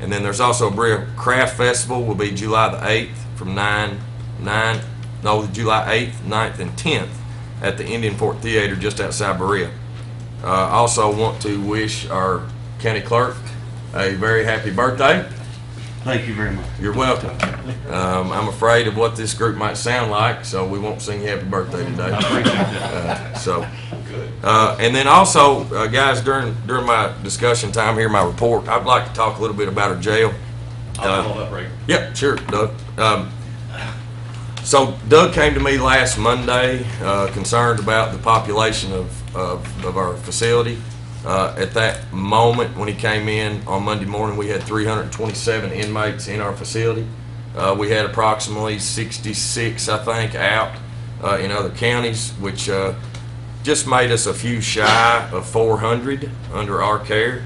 And then there's also a Berea Craft Festival will be July the 8th from July 8th, 9th, and 10th at the Indian Fort Theater just outside Berea. Also want to wish our county clerk a very happy birthday. Thank you very much. You're welcome. I'm afraid of what this group might sound like, so we won't sing happy birthday today. I appreciate that. And then also, guys, during my discussion time here, my report, I'd like to talk a little bit about our jail. I'll call that break. Yeah, sure, Doug. So Doug came to me last Monday concerned about the population of our facility. At that moment, when he came in on Monday morning, we had 327 inmates in our facility. We had approximately 66, I think, out in other counties, which just made us a few shy of 400 under our care.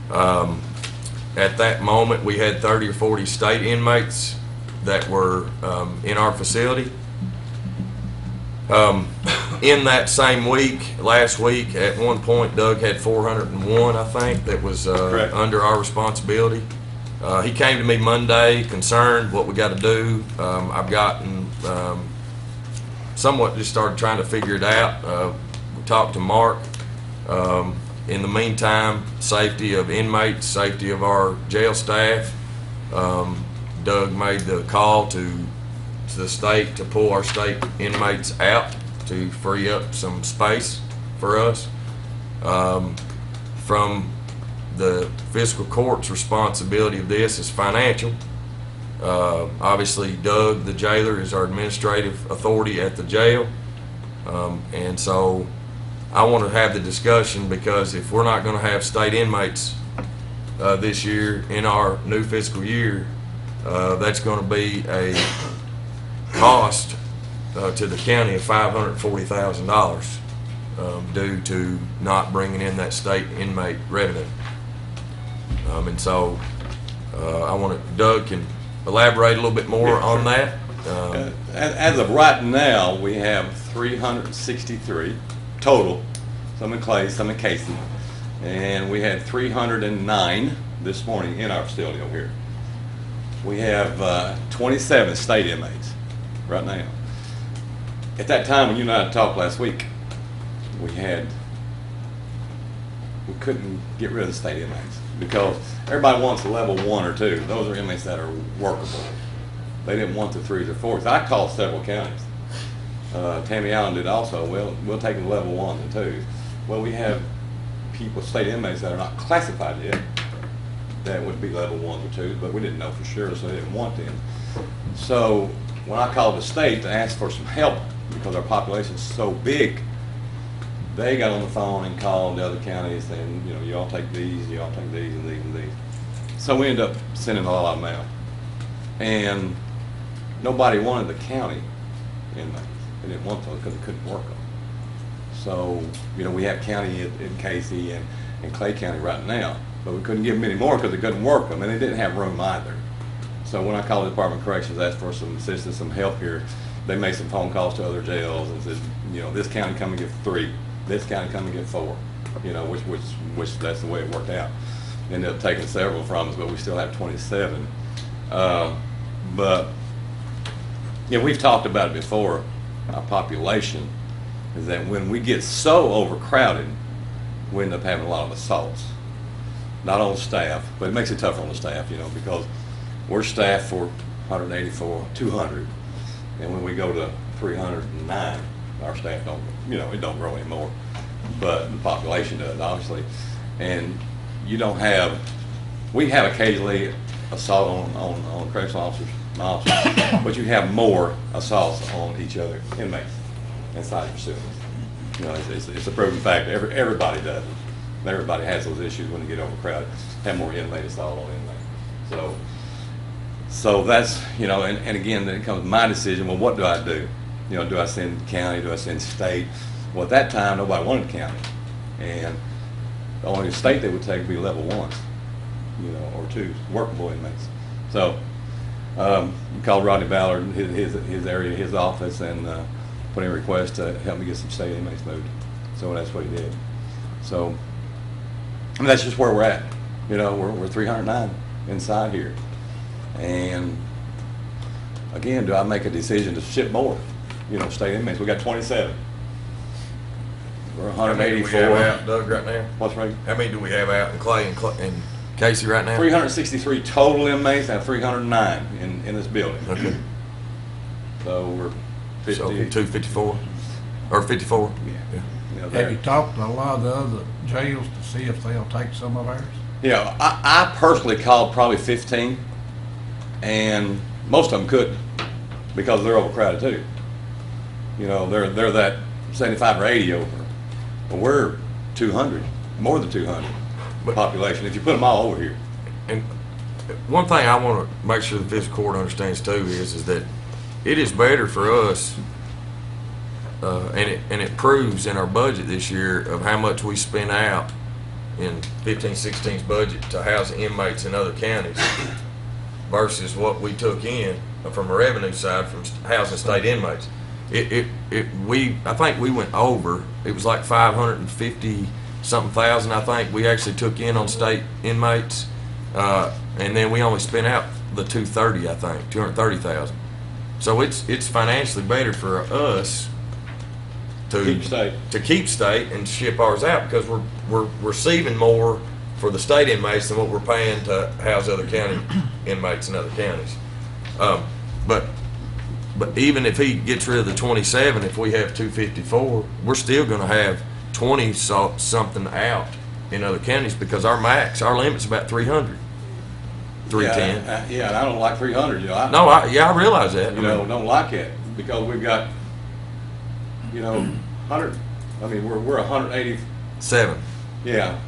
At that moment, we had 30 or 40 state inmates that were in our facility. In that same week, last week, at one point, Doug had 401, I think, that was under our responsibility. He came to me Monday concerned what we got to do. I've gotten somewhat just started trying to figure it out. We talked to Mark. In the meantime, safety of inmates, safety of our jail staff. Doug made the call to the state to pull our state inmates out to free up some space for us. From the fiscal court's responsibility of this is financial. Obviously, Doug, the jailer, is our administrative authority at the jail. And so I want to have the discussion, because if we're not going to have state inmates this year in our new fiscal year, that's going to be a cost to the county of $540,000 due to not bringing in that state inmate revenue. And so I want to, Doug can elaborate a little bit more on that. As of right now, we have 363 total, some in Clay, some in Casey, and we had 309 this morning in our facility over here. We have 27 state inmates right now. At that time when you and I talked last week, we couldn't get rid of the state inmates because everybody wants a level 1 or 2. Those are inmates that are workable. They didn't want the 3s or 4s. I called several counties. Tammy Allen did also. Well, we'll take the level 1s and 2s. Well, we have people, state inmates that are not classified yet, that would be level 1s or 2s, but we didn't know for sure, so they didn't want them. So when I called the state to ask for some help, because our population is so big, they got on the phone and called the other counties saying, you know, y'all take these, y'all take these, and these, and these. So we ended up sending a lot of them out. And nobody wanted the county inmates. They didn't want those because they couldn't work them. So, you know, we have county in Casey and Clay County right now, but we couldn't give them any more because they couldn't work them, and they didn't have room either. So when I called the Department of Corrections, asked for some assistance, some help here, they made some phone calls to other jails and said, you know, this county come and get 3, this county come and get 4, you know, which that's the way it worked out. Ended up taking several from us, but we still have 27. But, you know, we've talked about it before. Our population is that when we get so overcrowded, we end up having a lot of assaults. Not on staff, but it makes it tougher on the staff, you know, because we're staffed for 184, 200. And when we go to 309, our staff don't, you know, it don't grow anymore. But the population does, obviously. And you don't have, we have occasionally assault on correctional officers, but you have more assaults on each other inmates inside facilities. You know, it's a proven fact. Everybody does it. Everybody has those issues when they get overcrowded. Have more inmate assault on inmates. So that's, you know, and again, then it comes my decision. Well, what do I do? You know, do I send county? Do I send state? Well, at that time, nobody wanted county, and the only state they would take would be level 1s. or two workable inmates. So, we called Rodney Ballard, his area, his office, and put in a request to help me get some state inmates moved. So that's what he did. So, and that's just where we're at. We're 309 inside here. And again, do I make a decision to ship more? State inmates. We got 27. We're How many do we have 184. out, Doug, right now? What's right? How many do we have out in Clay and Casey right now? 363 total inmates and 309 in this building. Okay. So we're 50. So 254 or 54? Yeah. Have you talked to a lot of the other jails to see if they'll take some of ours? Yeah, I personally called probably 15, and most of them couldn't because they're overcrowded too. They're that 75 or 80 over. But we're 200, more than 200 population if you put them all over here. And one thing I want to make sure the fiscal court understands too is that it is better for us, and it proves in our budget this year of how much we spent out in 15-16's budget to house inmates in other counties versus what we took in from a revenue side from housing state inmates. I think we went over. It was like 550 something thousand. I think we actually took in on state inmates, and then we only spent out the 230. I think 230,000. So it's financially better for us to keep state and ship ours out because we're receiving more for the state inmates than what we're paying to house other county inmates in other counties. But even if he gets rid of the 27, if we have 254, we're still going to have 20 something out in other counties because our limit's about 300, 310. Yeah, and I don't like 300. I realize that. Don't like it because we've got 100. I mean, we're 187. Yeah,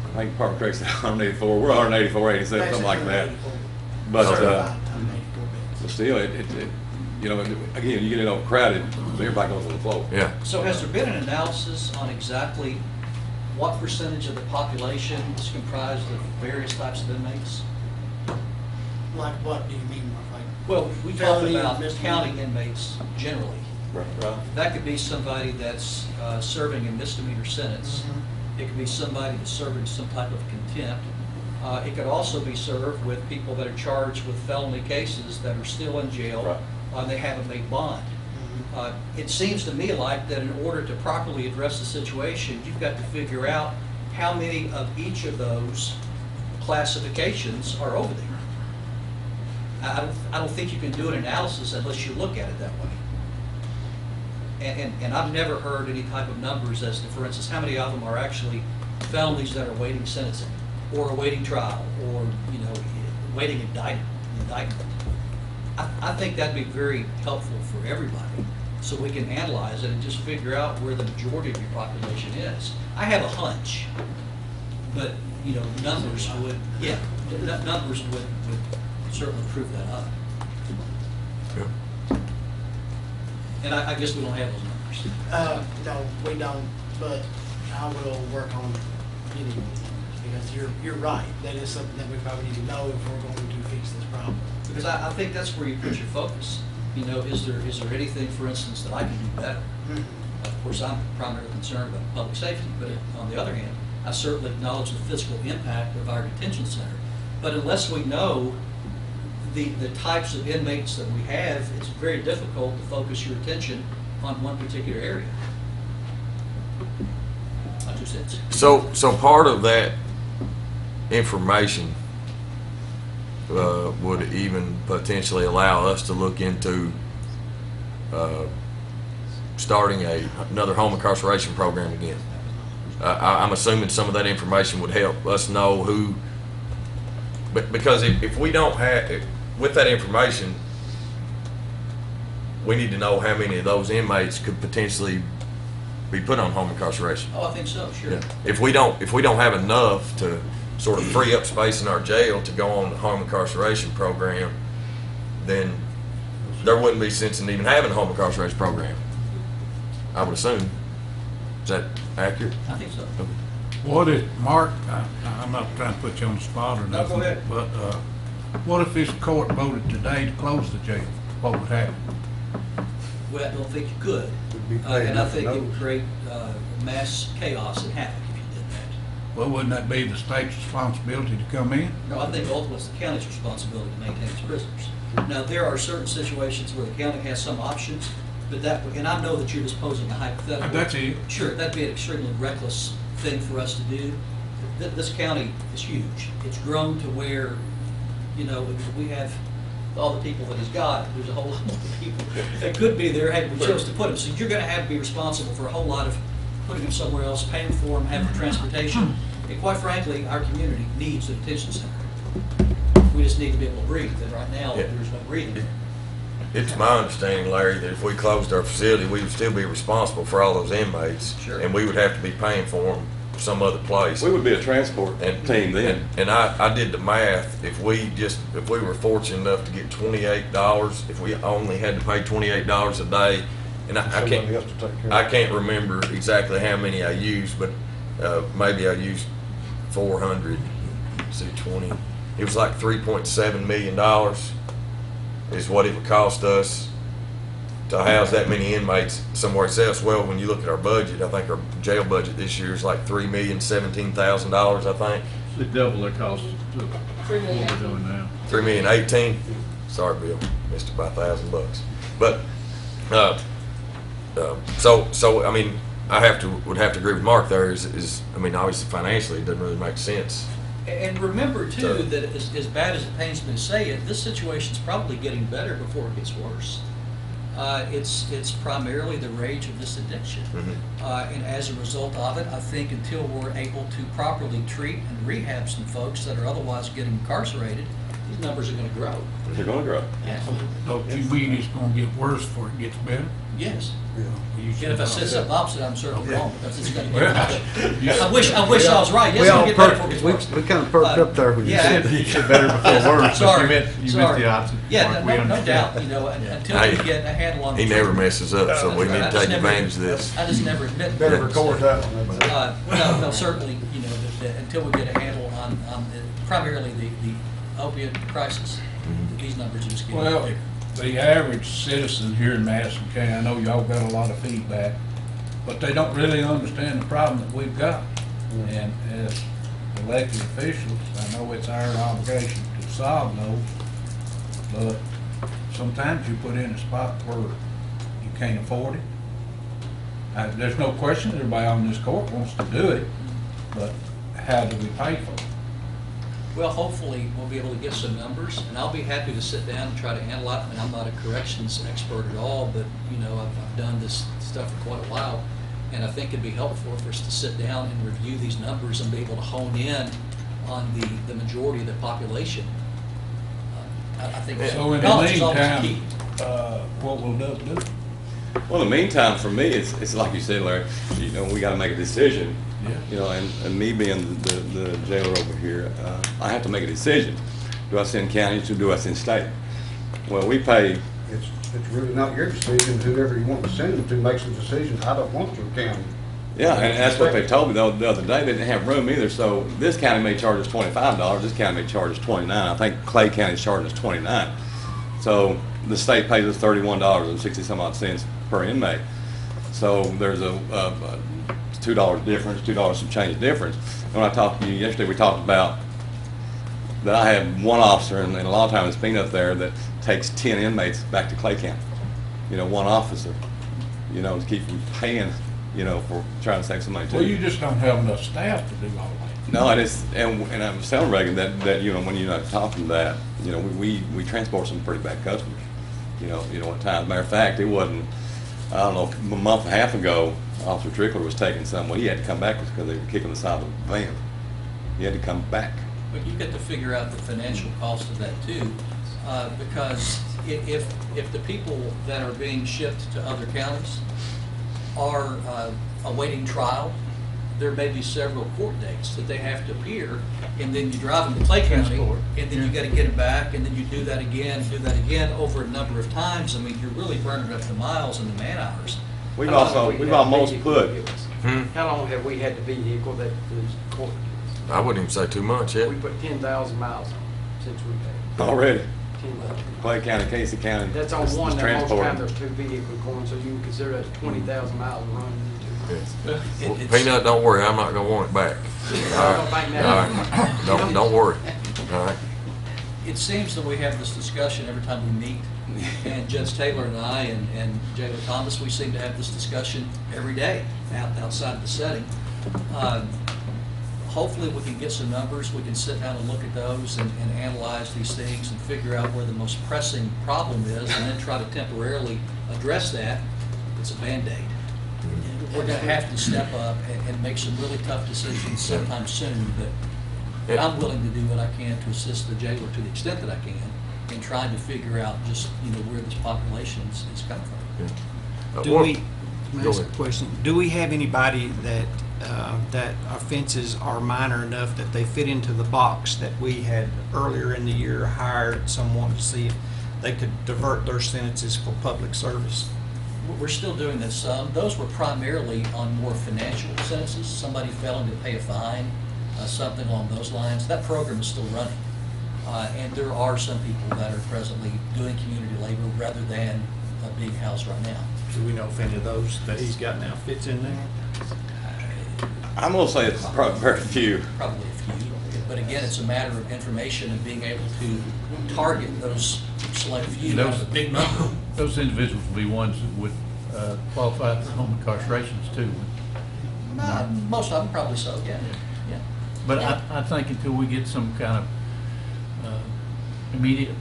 I think Department Craig said 184. We're 184, 87, something like that. But still, again, you get it overcrowded, everybody goes on the floor. Yeah. So has there been an analysis on exactly what percentage of the population is comprised of various types of inmates? Like what do you mean? Like Well, we talk felony or about misdemeanor? county inmates generally. Right. That could be somebody that's serving a misdemeanor sentence. It could be somebody that's serving some type of contempt. It could also be served with people that are charged with felony cases that are still in jail. Right. They haven't made bond. It seems to me like that in order to properly address the situation, you've got to figure out how many of each of those classifications are over there. I don't think you can do an analysis unless you look at it that way. And I've never heard any type of numbers as to, for instance, how many of them are actually felonies that are awaiting sentencing or awaiting trial or, awaiting indictment. I think that'd be very helpful for everybody so we can analyze it and just figure out where the majority of your population is. I have a hunch, but, numbers would certainly prove that up. Yeah. And I guess we don't have those numbers. No, we don't, but I will work on getting them because you're right. That is something that we probably need to know if we're going to fix this problem. Because I think that's where you put your focus. Is there anything, for instance, that I can do better? Of course, I'm primarily concerned about public safety, but on the other hand, I certainly acknowledge the fiscal impact of our detention center. But unless we know the types of inmates that we have, it's very difficult to focus your attention on one particular area. My 2 cents. So part of that information would even potentially allow us to look into starting another home incarceration program again. I'm assuming some of that information would help us know who, but because if we don't have, with that information, we need to know how many of those inmates could potentially be put on home incarceration. Oh, I think so, sure. Yeah. If we don't have enough to sort of free up space in our jail to go on the home incarceration program, then there wouldn't be sense in even having a home incarceration program, I would assume. Is that accurate? I think so. Okay. What if, Mark, I'm not trying to put you on the spot or No, nothing. go ahead. But, what if this court voted today to close the jail? What would happen? Well, I don't think you could. Would be paid And I nothing think it would else. create mass chaos and havoc if you did that. Well, wouldn't that be the state's responsibility to come in? No, I think ultimately it's the county's responsibility to maintain its prisoners. Now, there are certain situations where the county has some options, but that, and I know that you're just posing a hypothetical. That's it. Sure, that'd be an extremely reckless thing for us to do. This county is huge. It's grown to where, you know, if we have all the people that it's got, there's a whole lot more people that could be there had we chose to put them. So you're gonna have to be responsible for a whole lot of putting them somewhere else, paying for them, having transportation. And quite frankly, our community needs a detention center. We just need to be able to breathe, and right now, Yeah. there's no breathing there. It's my understanding, Larry, that if we closed our facility, we would still be responsible for all those inmates. Sure. And we would have to be paying for them some other place. We would be a transport team then. And I did the math, if we were fortunate enough to get $28, if we only had to pay $28 a day, and Somebody else to take care of I it. can't remember exactly how many I used, but maybe I used 400, say 20. It was like $3.7 million is what it would cost us to house that many inmates somewhere else. Well, when you look at our budget, I think our jail budget this year is like $3,017,000, I think. They double their cost to what we're doing now. $3,018,000. Sorry, Bill, missed it by $1,000. But so I mean, would have to agree with Mark there. Is I mean, obviously financially it doesn't really make sense. And remember too, So- that as bad as it pains me to say it, this situation's probably getting better before it gets worse. It's primarily the rage of this addiction. And as a result of it, I think until we're able to properly treat and rehab some folks that are otherwise getting incarcerated, these numbers are gonna grow. They're gonna grow. Don't you mean it's gonna get worse before it gets better? Yes. You And if I said something opposite, I'm certainly wrong, because it's gonna Well, get better. I wish I was right. Yes, We it'll all get better before it perked, gets worse. we kind of perked up there when you Yeah. said You said better before worse, but Sorry, you meant sorry. the opposite. Yeah, Mark. no, We no understand. doubt, you know, until we get a handle on. He the never truth. messes up, so we need to I just take never- advantage of this. I just never admit. better that. record that one. No, certainly, you know, that until we get a handle on primarily the opiate crisis, these numbers are just getting Well, bigger. the average citizen here in Madison County, I know y'all got a lot of feedback, but they don't really understand the problem that we've got. And as elected officials, I know it's our obligation to solve those, but sometimes you put in a spot where you can't afford it. There's no question everybody on this court wants to do it, but how do we pay for it? Well, hopefully, we'll be able to get some numbers, and I'll be happy to sit down and try to analyze. I mean, I'm not a corrections expert at all, but, you know, I've done this stuff for quite a while, and I think it'd be helpful for us to sit down and review these numbers and be able to hone in on the majority of the population. I think So in the knowledge is always meantime, key. What will Doug do? Well, in the meantime, for me, it's like you said, Larry, you know, we gotta make a decision. Yeah. You know, and me being the jailer over here, I have to make a decision. Do I send counties or do I send state? Well, we pay, It's really not your decision. Whoever you want to send them to makes the decision. I don't want to county. yeah, and that's what they told me the other day. They didn't have room either, so this county may charge us $25, this county may charge us $29. I think Clay County's charging us $29. So the state pays us $31.60 some odd cents per inmate. So there's a $2 difference, $2 some change difference. And when I talked to you yesterday, we talked about that I have one officer, and a lot of times it's been up there, that takes 10 inmates back to Clay County. You know, one officer, you know, to keep from paying, you know, for trying to save some money too. Well, you just don't have enough staff to do all that. No, and I was telling Reagan that you know, when you're not talking that, you know, we transport some pretty bad customers. You know at times. Matter of fact, it wasn't, I don't know, a month and a half ago, Officer Trickler was taking some. Well, he had to come back because they were kicking the side of the van. He had to come back. But you've got to figure out the financial cost of that too, because if the people that are being shipped to other counties are awaiting trial, there may be several court dates that they have to appear, and then you drive them to Clay County, Transport. and then you got to get them back, and then you do that again over a number of times. I mean, you're really burning up the miles and the man hours. We've almost put How long have we had the vehicle that the court, I wouldn't even say 2 months yet. we put 10,000 miles on since we've had Already, 10,000? Clay County, Casey County. That's on it's one, that most transporting. time there's two vehicles going, so you can consider that 20,000 miles running into. Well, Peanut, don't worry, I'm not gonna want it back. I don't think that- All right. Don't worry. All right. It seems that we have this discussion every time we meet, and Judge Taylor and I and Jayla Thomas, we seem to have this discussion every day outside of the setting. Hopefully, we can get some numbers, we can sit down and look at those and analyze these things and figure out where the most pressing problem is, and then try to temporarily address that. It's a Band-Aid. We're gonna have to step up and make some really tough decisions sometime soon, but I'm willing to do what I can to assist the jailer to the extent that I can in trying to figure out just, where this population is coming from. Do we, let me ask a question, do we have anybody that, that offenses are minor enough that they fit into the box that we had earlier in the year hired someone to see if they could divert their sentences for public service? We're still doing this some. Those were primarily on more financial sentences, somebody failing to pay a fine, something along those lines. That program is still running. And there are some people that are presently doing community labor rather than being housed right now. Do we know if any of those that he's got now fits in there? I'm gonna say it's probably very few. Probably a few. But again, it's a matter of information and being able to target those select few. That's a big number. Those individuals will be ones that would qualify for home incarcerations too. Most of them probably so, yeah. Yeah. But I think until we get some kind of immediate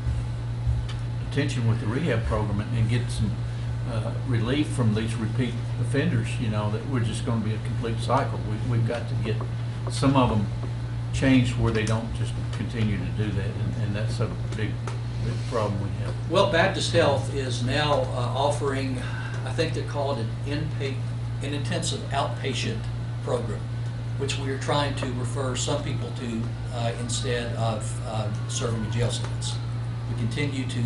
attention with the rehab program and get some relief from these repeat offenders, that we're just going to be a complete cycle. We've got to get some of them changed where they don't just continue to do that, and that's a big problem we have. Well, Baptist Health is now offering, I think they call it an intensive outpatient program, which we are trying to refer some people to instead of serving a jail sentence. We continue to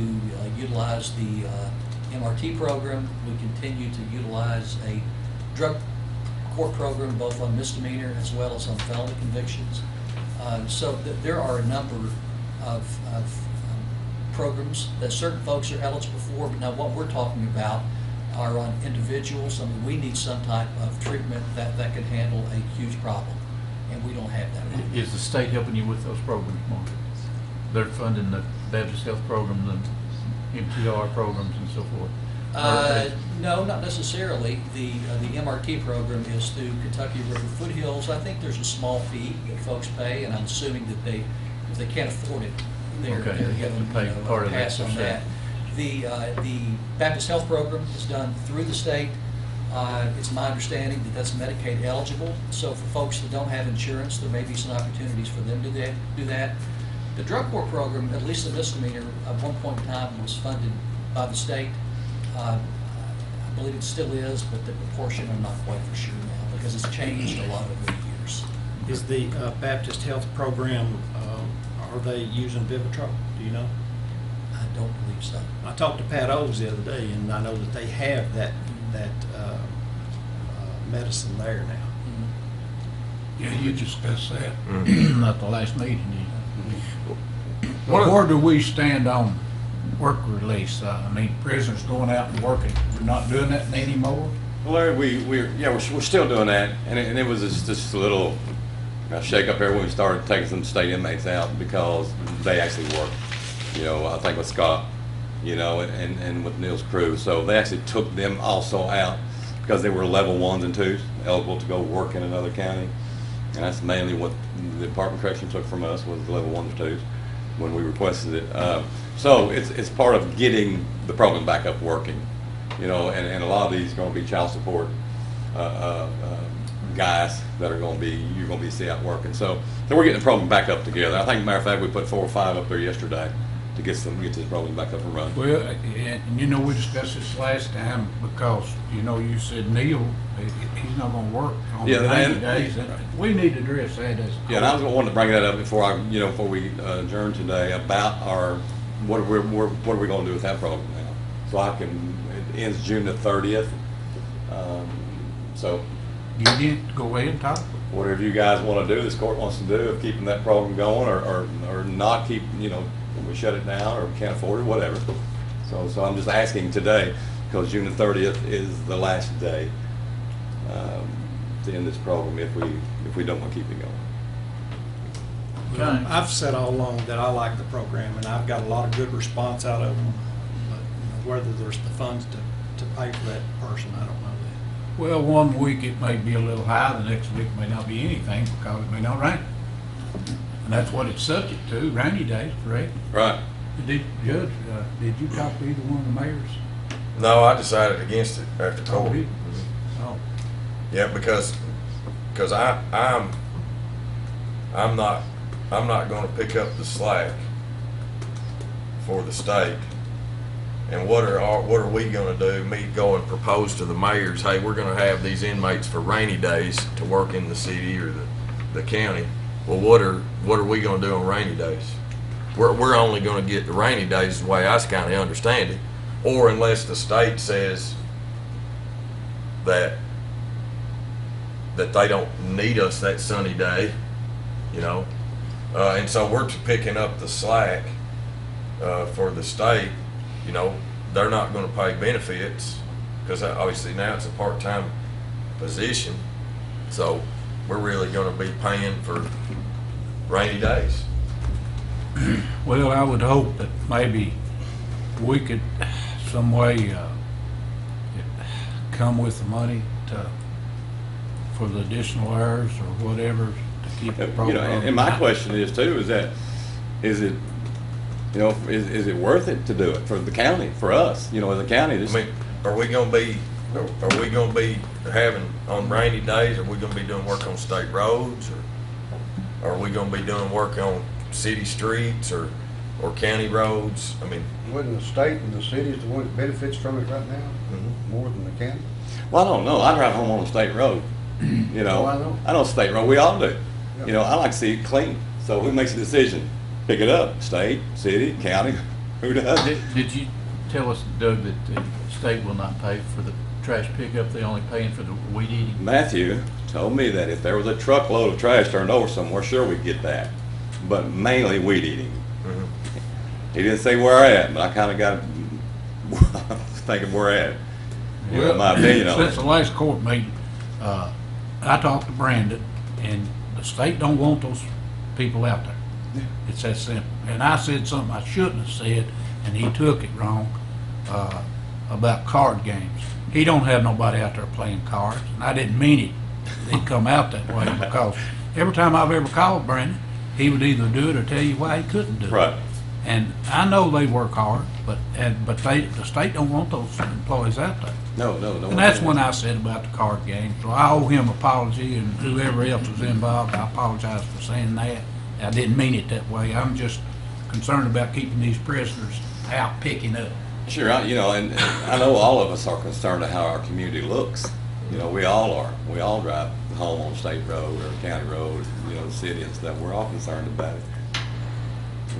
utilize the MRT program. We continue to utilize a drug court program, both on misdemeanor as well as on felony convictions. So there are a number of programs that certain folks are eligible for, but now what we're talking about are on individuals. I mean, we need some type of treatment that can handle a huge problem, and we don't have that right now. Is the state helping you with those programs, Mark? They're funding the Baptist Health Program, the MTR programs and so forth? No, not necessarily. The MRT program is through Kentucky River Foothills. I think there's a small fee that folks pay, and I'm assuming that if they can't afford it, they're given part a of pass on that. The Baptist Health Program is done through the state. It's my understanding that that's Medicaid eligible. So for folks that don't have insurance, there may be some opportunities for them to do that. The drug court program, at least the misdemeanor, at one point in time was funded by the state. I believe it still is, but the proportion I'm not quite for sure now because it's changed a lot over the years. Is the Baptist Health Program, are they using Vivitrol? Do you know? I don't believe so. I talked to Pat Owes the other day, and I know that they have that medicine there now. Yeah, you discussed that at the last meeting. One of- Where do we stand on work release? I mean, prisoners going out and working, we're not doing that anymore? Well, Larry, we're still doing that, and it was just a little shake up here when we started taking some state inmates out because they actually work. I think with Scott, and with Neil's crew. So they actually took them also out because they were level 1s and 2s, eligible to go work in another county. And that's mainly what the Department of Corrections took from us was the level 1s or 2s when we requested it. So it's part of getting the program back up working. And a lot of these are going to be child support guys that you're going to be see out working. So we're getting the program back up together. I think, matter of fact, we put 4 or 5 up there yesterday to get this program back up and running. Well, and we discussed this last time because, you said Neil, he's not gonna work on the 90 days. And we need to address that as. Yeah, and I was wanting to bring that up before we adjourn today about what are we gonna do with that program now? So it ends June the 30th. So Get in, go ahead and talk. Whatever you guys want to do, this court wants to do, of keeping that program going, or not keep, you know, we shut it down, or we can't afford it, whatever. So I'm just asking today, because June the 30th is the last day to end this program if we don't want to keep it going. Johnny? I've said all along that I like the program, and I've got a lot of good response out of them. But whether there's the funds to pay for that person, I don't know that. Well, one week it may be a little high, the next week may not be anything because it may not rain. And that's what it's subject to, rainy days, correct? Right. Judge, did you talk to either one of the mayors? No, I decided against it after Oh, court. did you? Oh. Yeah, because I'm not going to pick up the slack for the state. And what are we going to do? Me go and propose to the mayors, hey, we're going to have these inmates for rainy days to work in the city or the county. Well, what are we going to do on rainy days? We're only going to get the rainy days the way I kind of understand it, or unless the state says that they don't need us that sunny day, you know. And so we're picking up the slack for the state. You know, they're not going to pay benefits because obviously now it's a part-time position. So we're really going to be paying for rainy days. Well, I would hope that maybe we could some way come with the money for the additional hours or whatever to keep the You program. know, and my question is too, is it, you know, is it worth it to do it for the county, for us, you know, as a county? I mean, are we going to be having on rainy days? Are we going to be doing work on state roads, or are we going to be doing work on city streets or county roads? I mean, Wouldn't the state and the city is the one that benefits from it right now, more than the county? Well, I don't know. I drive home on a state road. You know, Oh, I know. State road. We all do. Yeah. You know, I like to see it clean. So who makes a decision? Pick it up. State, city, county. Who does? Did you tell us, Doug, that the state will not pay for the trash pickup, they're only paying for the weed eating? Matthew told me that if there was a truckload of trash turned over somewhere, sure we'd get that. But mainly weed eating. He didn't say where at, but I kind of got thinking where at. You know, my opinion on Since it. the last court meeting, I talked to Brandon, and the state don't want those people out there. It's that simple. And I said something I shouldn't have said, and he took it wrong, about card games. He don't have nobody out there playing cards, and I didn't mean it. It'd come out that way because every time I've ever called Brandon, he would either do it or tell you why he couldn't do it. Right. And I know they work hard, but the state don't want those employees out there. No. And that's when I said about the card game. So I owe him an apology, and whoever else was involved, I apologize for saying that. I didn't mean it that way. I'm just concerned about keeping these prisoners out picking up. Sure, you know, and I know all of us are concerned of how our community looks. You know, we all are. We all drive home on state road or county road, you know, the city and stuff. We're all concerned about it.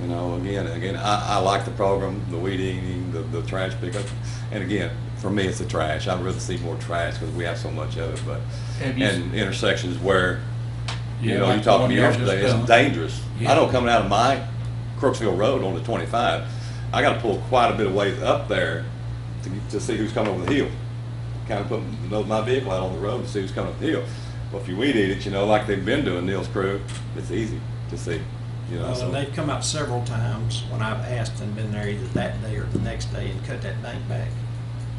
You know, again, I like the program, the weed eating, the trash pickup. And again, for me, it's the trash. I'd rather see more trash because we have so much of it. But and intersections where, you know, like you talked the to me one you yesterday, just it's done. dangerous. Yeah. I know coming out of my Crooksville Road on the 25, I got to pull quite a bit of ways up there to see who's coming over the hill. Kind of put my vehicle out on the road to see who's coming up the hill. Well, if you weed eat it, you know, like they've been doing, Neil's crew, it's easy to see. You know, Well, so. and they've come out several times when I've asked and been there either that day or the next day and cut that bank back.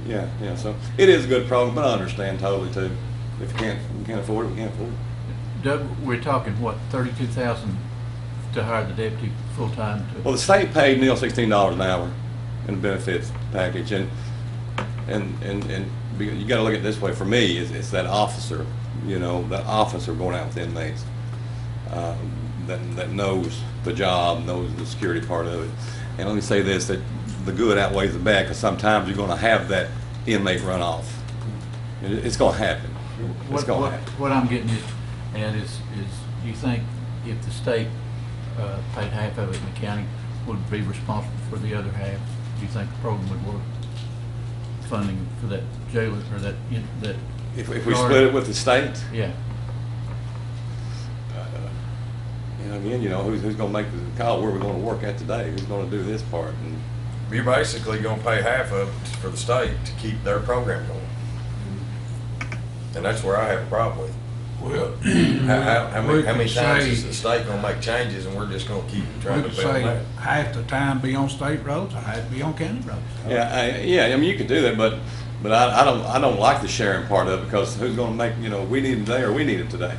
Yeah, so it is a good program, but I understand totally too. If you can't afford it, we can't afford it. Doug, we're talking, what, $32,000 to hire the deputy full-time to? Well, the state paid Neil $16 an hour in the benefits package, and you got to look at it this way. For me, it's that officer, you know, that officer going out with inmates that knows the job, knows the security part of it. And let me say this: that the good outweighs the bad, because sometimes you're going to have that inmate run off. It's going to happen. It's going to happen. What I'm getting at is you think if the state paid half of it and the county would be responsible for the other half, do you think the program would work? Funding for that jailer or that If we split it with the state, Yeah. again, who's gonna make the call where we're gonna work at today? Who's gonna do this part? And You're basically gonna pay half of it for the state to keep their program going. And that's where I have a problem with it. Well, How we many could times say- is the state gonna make changes and we're just gonna keep We trying to could build say that? half the time be on state roads, or half be on county roads. I mean, you could do that, but I don't like the sharing part of it, because who's gonna make, we need it today or we need it today?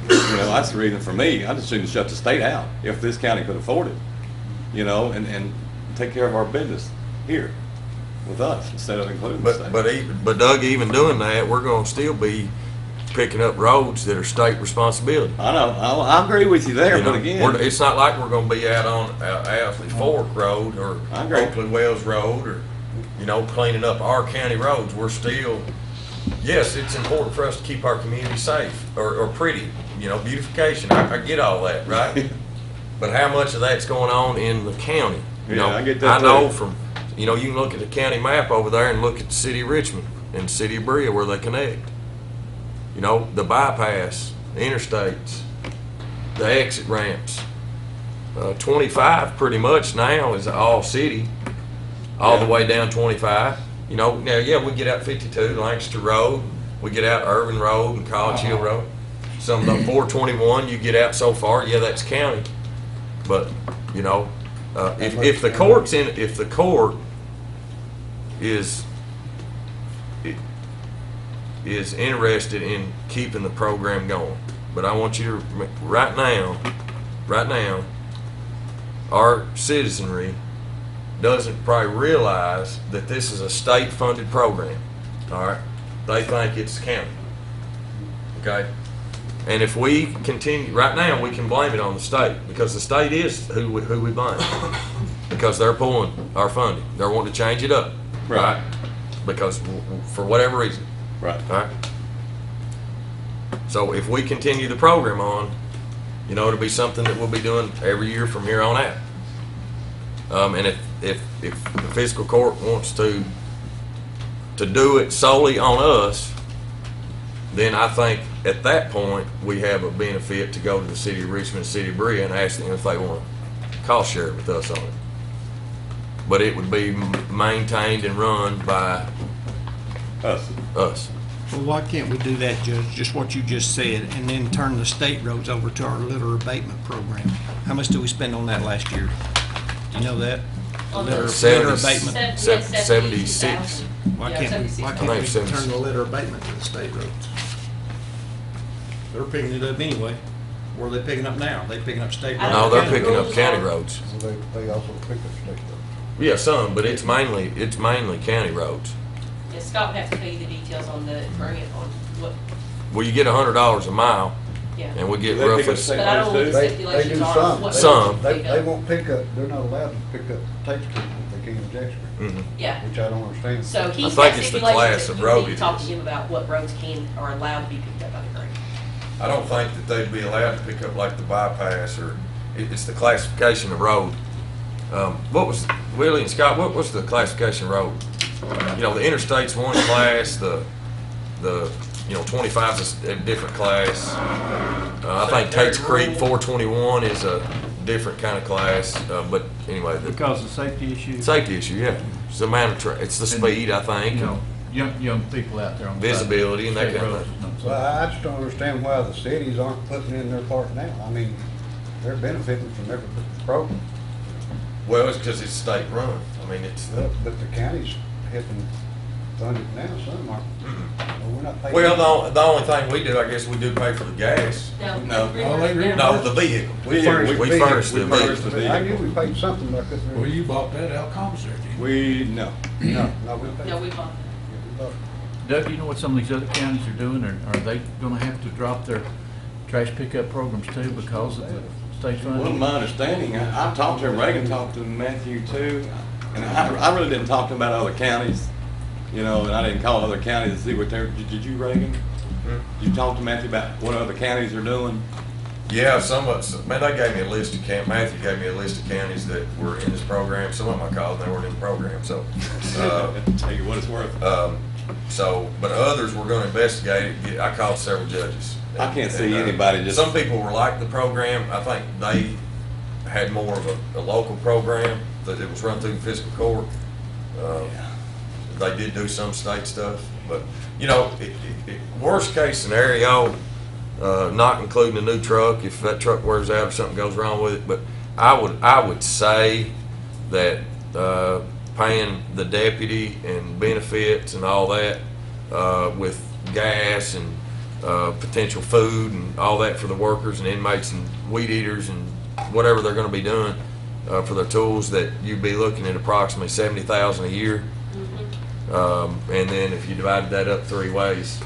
That's the reason for me. I just shouldn't shut the state out if this county could afford it, and take care of our business here with us instead of including the state. But Doug, even doing that, we're gonna still be picking up roads that are state responsibility. I know, I agree with you there, but again. It's not like we're gonna be out on Ashley Fork Road or I agree. Oakley Wells Road or, cleaning up our county roads. We're still, yes, it's important for us to keep our community safe or pretty, beautification. I get all that, right? But how much of that's going on in the county? Yeah, I get that I know too. from, you can look at the county map over there and look at the city of Richmond and the city of Berea where they connect. The bypass, the interstates, the exit ramps. 25 pretty much now is all city, all the way down 25. Now, yeah, we get out 52, Lancaster Road, we get out Irvin Road and College Hill Road. Some of the 421 you get out so far, yeah, that's county. But, if the court is interested in keeping the program going. But I want you to, right now, our citizenry doesn't probably realize that this is a state-funded program, all right? They think it's county, okay? And if we continue, right now, we can blame it on the state, because the state is who we blame, because they're pulling our funding. They're wanting to change it up, right? Because for whatever reason. Right. All right. So if we continue the program on, it'll be something that we'll be doing every year from here on out. And if the fiscal court wants to do it solely on us, then I think at that point we have a benefit to go to the city of Richmond, city of Berea, and ask them if they want to cost share with us on it. But it would be maintained and run by us. Well, why can't we do that, Judge, just what you just said, and then turn the state roads over to our litter abatement program? How much did we spend on that last year? Do you know that? On Litter the- abatement? 76. Why Yeah, can't 76. we I think turn 76. the litter abatement to the state roads? They're picking it up anyway. Where are they picking up now? They picking up state roads? No, they're County picking up roads? county roads. They also pick up state roads. Yeah, some, but it's mainly county roads. Yeah, Scott would have to tell you the details on the grant on what, Well, you get $100 a mile, yeah. and we get Do they pick roughly. up state But I don't know what the They do stipulations are. some. what Some. roads They, pick they up. won't pick up, they're not allowed to pick up Tate's Creek if they can in Jackson, Mhm. Yeah. which I don't understand. So he's I think got it's the stipulations class that of you road need to it talk is. to him about what roads are allowed to be picked up by the grant. I don't think that they'd be allowed to pick up like the bypass or, it's the classification of road. What was, Willie and Scott, what was the classification of road? The interstate's one class, the 25's a different class. I think Tate's Creek 421 is a different kind of class, but anyway. Because of safety issues. Safety issue, yeah. It's the amount of, it's the speed, I think. Young people out there on the side. Visibility and that State kind of roads thing. is not Well, I just don't understand why the cities aren't putting in their part now. I mean, they're benefiting from every program. Well, it's because it's state run. I mean, it's. But the county's helping fund it now, some aren't. Well, we're not paying. Well, the only thing we do, I guess we do pay for the gas. No. No, the vehicle. We furnish the vehicle. I knew we paid something, but I couldn't Well, remember. you bought that out commissary, didn't you? No. No, we paid. No, we bought Yeah, we bought it. Doug, do you know what some of these other counties are doing? Are they gonna have to drop their trash pickup programs too because of the state funding? Well, my understanding, I've talked to him, Reagan talked to Matthew too, and I really didn't talk to him about other counties, and I didn't call other counties to see what they're, did you, Reagan? Did you talk to Matthew about what other counties are doing? Yeah, man, they gave me a list of Matthew gave me a list of counties that were in this program. Some of them I called, and they weren't in the program, so. Tell you what it's worth. So, but others, we're gonna investigate it. I called several judges. I can't see anybody just. Some people were like the program. I think they had more of a local program that it was run through the fiscal court. They did do some state stuff, but, you know, worst case scenario, not including a new truck, if that truck wears out or something goes wrong with it, but I would say that, paying the deputy and benefits and all that, with gas and, potential food and all that for the workers and inmates and weed eaters and whatever they're gonna be doing, for their tools, that you'd be looking at approximately 70,000 a year. And then if you divided that up 3 ways,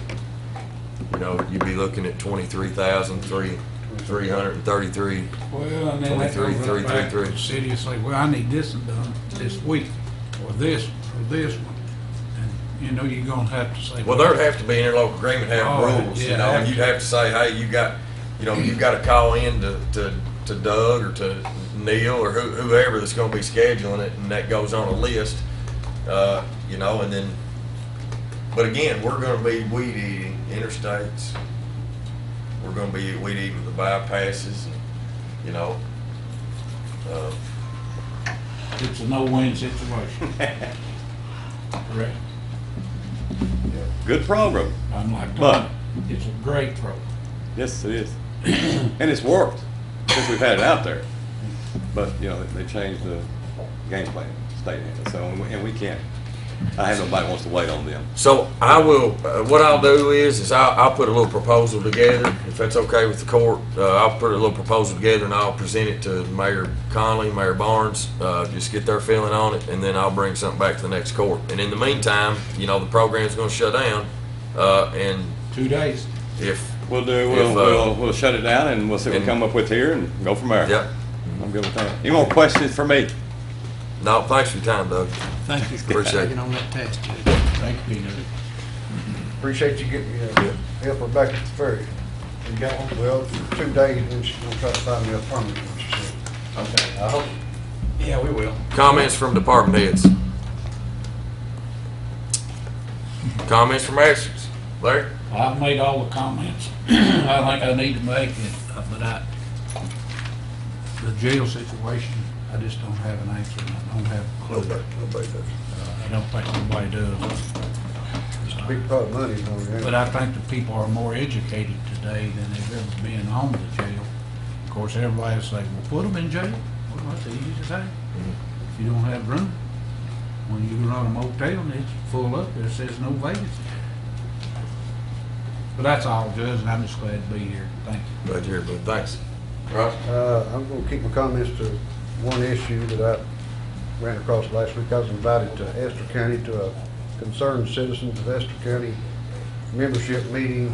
you know, you'd be looking at 23,333. Well, and then that goes right back to the city and say, well, I need this done this week, or this one. And, you know, you're gonna have to say. Well, there'd have to be an interlocal agreement, have rules, you know, and you'd have to say, hey, you got to call in to Doug or to Neil or whoever that's gonna be scheduling it, and that goes on a list, you know, and then, but again, we're gonna be weed eating interstates. We're gonna be weed eating the bypasses, and, you know, It's a no-win situation. Correct? Good program. I'm like, But- it's a great program. Yes, it is. And it's worked since we've had it out there. But, you know, they changed the game plan, state handle, so, and we can't, I have nobody wants to wait on them. so I will, what I'll do is I'll put a little proposal together, if that's okay with the court. I'll put a little proposal together and I'll present it to Mayor Conley, Mayor Barnes, just get their feeling on it, and then I'll bring something back to the next court. And in the meantime, you know, the program's gonna shut down, and 2 days. if, We'll shut it down and we'll see what we come up with here and go from there. yep. I'm good with that. Any more questions for me? No, thanks for your time, Doug. Thank you for Appreciate it. taking on that task, Judge. Thank you, Peter. Appreciate you getting help her back at the ferry. You got one? Well, for 2 days, then she's gonna try to find me a permit, what she said. Okay. I hope. Yeah, we will. Comments from department heads? Comments from extras? Larry? I've made all the comments I think I need to make, but the jail situation, I just don't have an answer, and I don't have a clue. Nobody does. I don't think nobody does. It's a big part of money going in. But I think the people are more educated today than they've ever been on the jail. Of course, everybody will say, well, put them in jail. Well, that's easy to say. If you don't have room, when you run a motel and it's full up, it says no vacancy. But that's all, Judge, and I'm just glad to be here. Thank you. Glad you're here, bud. Thanks. Ross? I'm gonna keep my comments to one issue that I ran across last week. I was invited to Esther County to a concerned citizens of Esther County membership meeting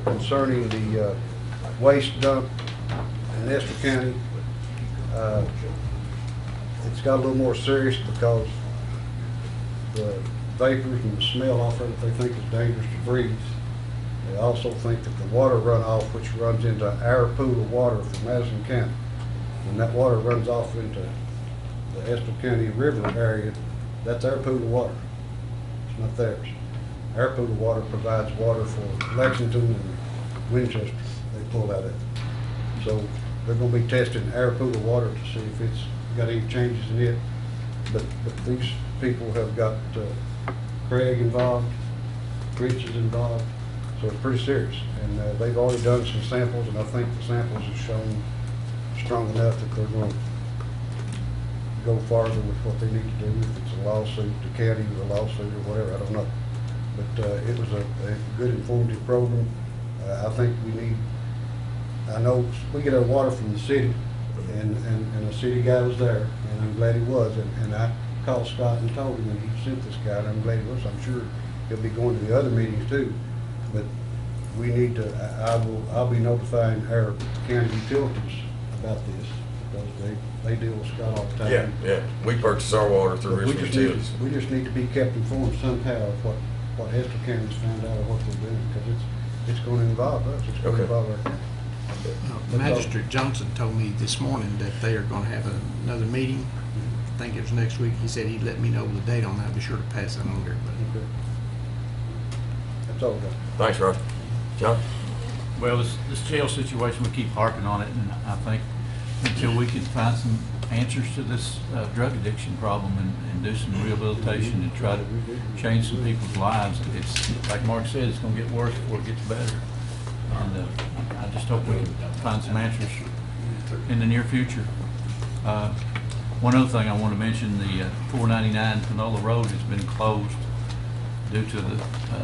concerning the waste dump in Esther County. It's got a little more serious because the vapors and the smell off of it, they think is dangerous to breathe. They also think that the water runoff, which runs into our pool of water from Madison County, when that water runs off into the Esther County River area, that's our pool of water. It's not theirs. Our pool of water provides water for Lexington and Winchester. They pull out of it. So they're gonna be testing our pool of water to see if it's got any changes in it. But these people have got Craig involved, Rich is involved. So it's pretty serious, and they've already done some samples, and I think the samples have shown strong enough that they're going to go farther with what they need to do. If it's a lawsuit, the county or a lawsuit or whatever, I don't know. But it was a good informative program. I think we need, I know we get our water from the city, and the city guy was there, and I'm glad he was, and I called Scott and told him, and he sent this guy, and I'm glad he was. I'm sure he'll be going to the other meetings too. But we need to, I'll be notifying our county utilities about this, because they deal with Scott all the time. Yeah. We purchase our water through But Richmond Utilities. we just need to be kept informed somehow of what Esther County's found out of what they're doing, because it's going to involve us, it's going to involve our county. Magistrate Johnson told me this morning that they are gonna have another meeting. I think it was next week. He said he'd let me know the date on that. I'll be sure to pass that on to everybody. Okay. all I got. Thanks, Roger. John? Well, this jail situation, we keep harping on it, and I think until we can find some answers to this drug addiction problem and do some rehabilitation and try to change some people's lives, it's, like Mark said, it's gonna get worse before it gets better. And I just hope we can find some answers in the near future. One other thing I want to mention, the 499 Panola Road has been closed due to the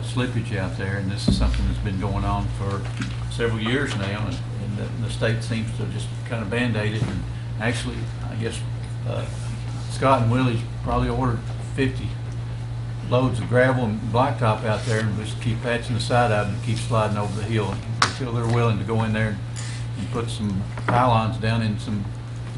slippage out there, and this is something that's been going on for several years now, and the state seems to just kind of band-aid it. And actually, I guess Scott and Willie's probably ordered 50 loads of gravel and blacktop out there, and just keep patching the side of it and keep sliding over the hill until they're willing to go in there and put some pylons down in some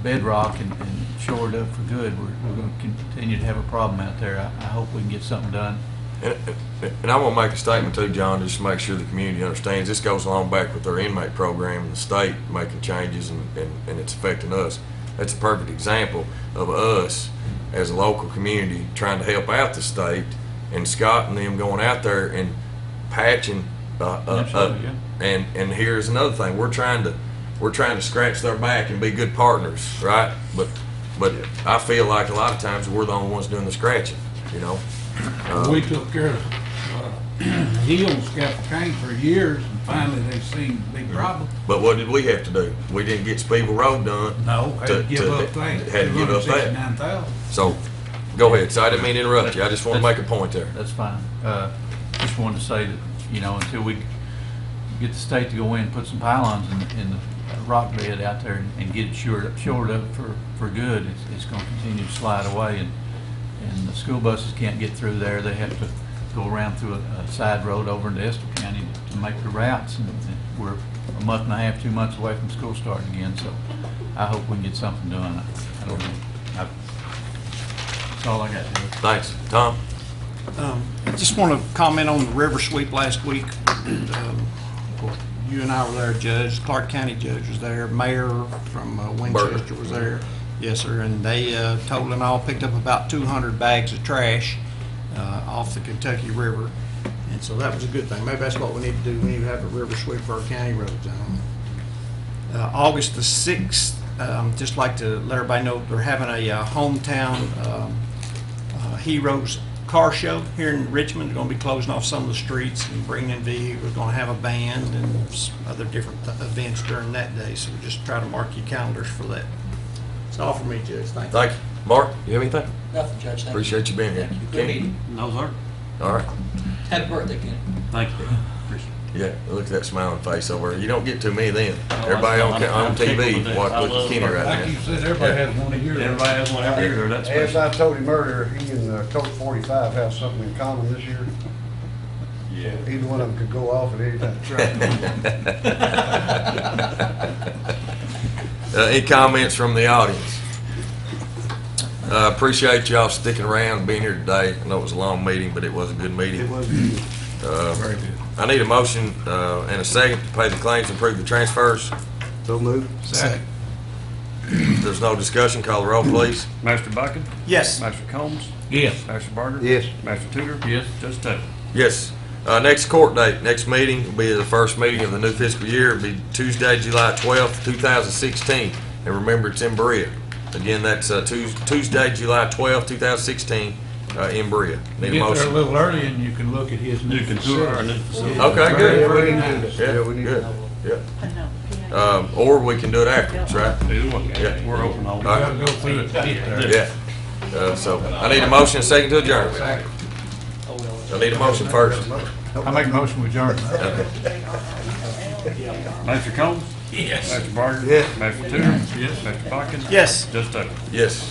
bedrock and shore it up for good. We're going to continue to have a problem out there. I hope we can get something done. And I want to make a statement too, John, just to make sure the community understands. This goes along back with our inmate program and the state making changes, and it's affecting us. That's a perfect example of us as a local community trying to help out the state, and Scott and them going out there and patching. Absolutely, yeah. And here's another thing: we're trying to scratch their back and be good partners, right? But I feel like a lot of times we're the only ones doing the scratching, you know. We took care of Hill's Scaffold Cane for years, and finally they seen the big problem. But what did we have to do? We didn't get Speeble Road done. No, had to give up that. Had to give up that. 269,000. So, go ahead. So I didn't mean to interrupt you. I just want to make a point there. That's fine. Just wanted to say that, you know, until we get the state to go in and put some pylons in the rock bed out there and get it shored up for good, it's going to continue to slide away. And the school buses can't get through there. They have to go around through a side road over into Estill County to make the routes. And we're a month and a half, 2 months away from school starting again. So I hope we can get something done. I don't know. That's all I got to do. Thanks. Tom? I just want to comment on the river sweep last week. You and I were there, Judge. Clark County Judge was there. Mayor from Winchester was there. Yes, sir. And they total and all picked up about 200 bags of trash off the Kentucky River. And so that was a good thing. Maybe that's what we need to do. We need to have a river sweep for our county roads. August the 6th, just like to let everybody know they're having a hometown Heroes car show here in Richmond. They're going to be closing off some of the streets and bringing in vehicles. We're going to have a band and some other different events during that day. So just try to mark your calendars for that. That's all for me, Judge. Thank you. Thank you. Mark, you have anything? Nothing, Judge. Thank you. Appreciate you being here. Thank you. Good Kenny? meeting. No, sir. All right. Happy birthday, Kenny. Thank you. Appreciate it. Yeah, look at that smiling face over there. You don't get too many then. Everybody I'm on tickled with TV that. watch I look love at Kenny right Like you now. said, everybody has one of yours. Everybody has one every year. That's As special. I told him earlier, he and Coach 45 have something in common this year. Yeah. Either one of them could go off at any time. Any comments from the audience? Appreciate y'all sticking around and being here today. I know it was a long meeting, but it was a good meeting. It was good. Very good. I need a motion and a second to pay the claims and approve the transfers. So moved. Second. If there's no discussion, call the roll, please. Master Bucking? Yes. Master Combs? Yes. Master Barger? Yes. Master Tudor? Yes. Judge Taylor? Yes. Next court date, next meeting will be the first meeting of the new fiscal year. It'll be Tuesday, July 12th, 2016. And remember, it's in Berea. Again, that's Tuesday, July 12th, 2016, in Berea. Need a Get there a motion. little early and you can look at his new You can tour our facility. new facility. Okay, good. Yeah, we need to do that. Yeah, Yeah, we need to good. know. Yeah. Or we can do it afterwards, right? Either one. Yeah. We're open all All day. right. Gotta go through it to get there. Yeah. So I need a motion and a second to adjourn. Second. I need a motion first. I make a motion with adjourn. Master Combs? Yes. Master Barger? Yes. Master Tudor? Yes. Master Bucking? Yes. Judge Taylor? Yes.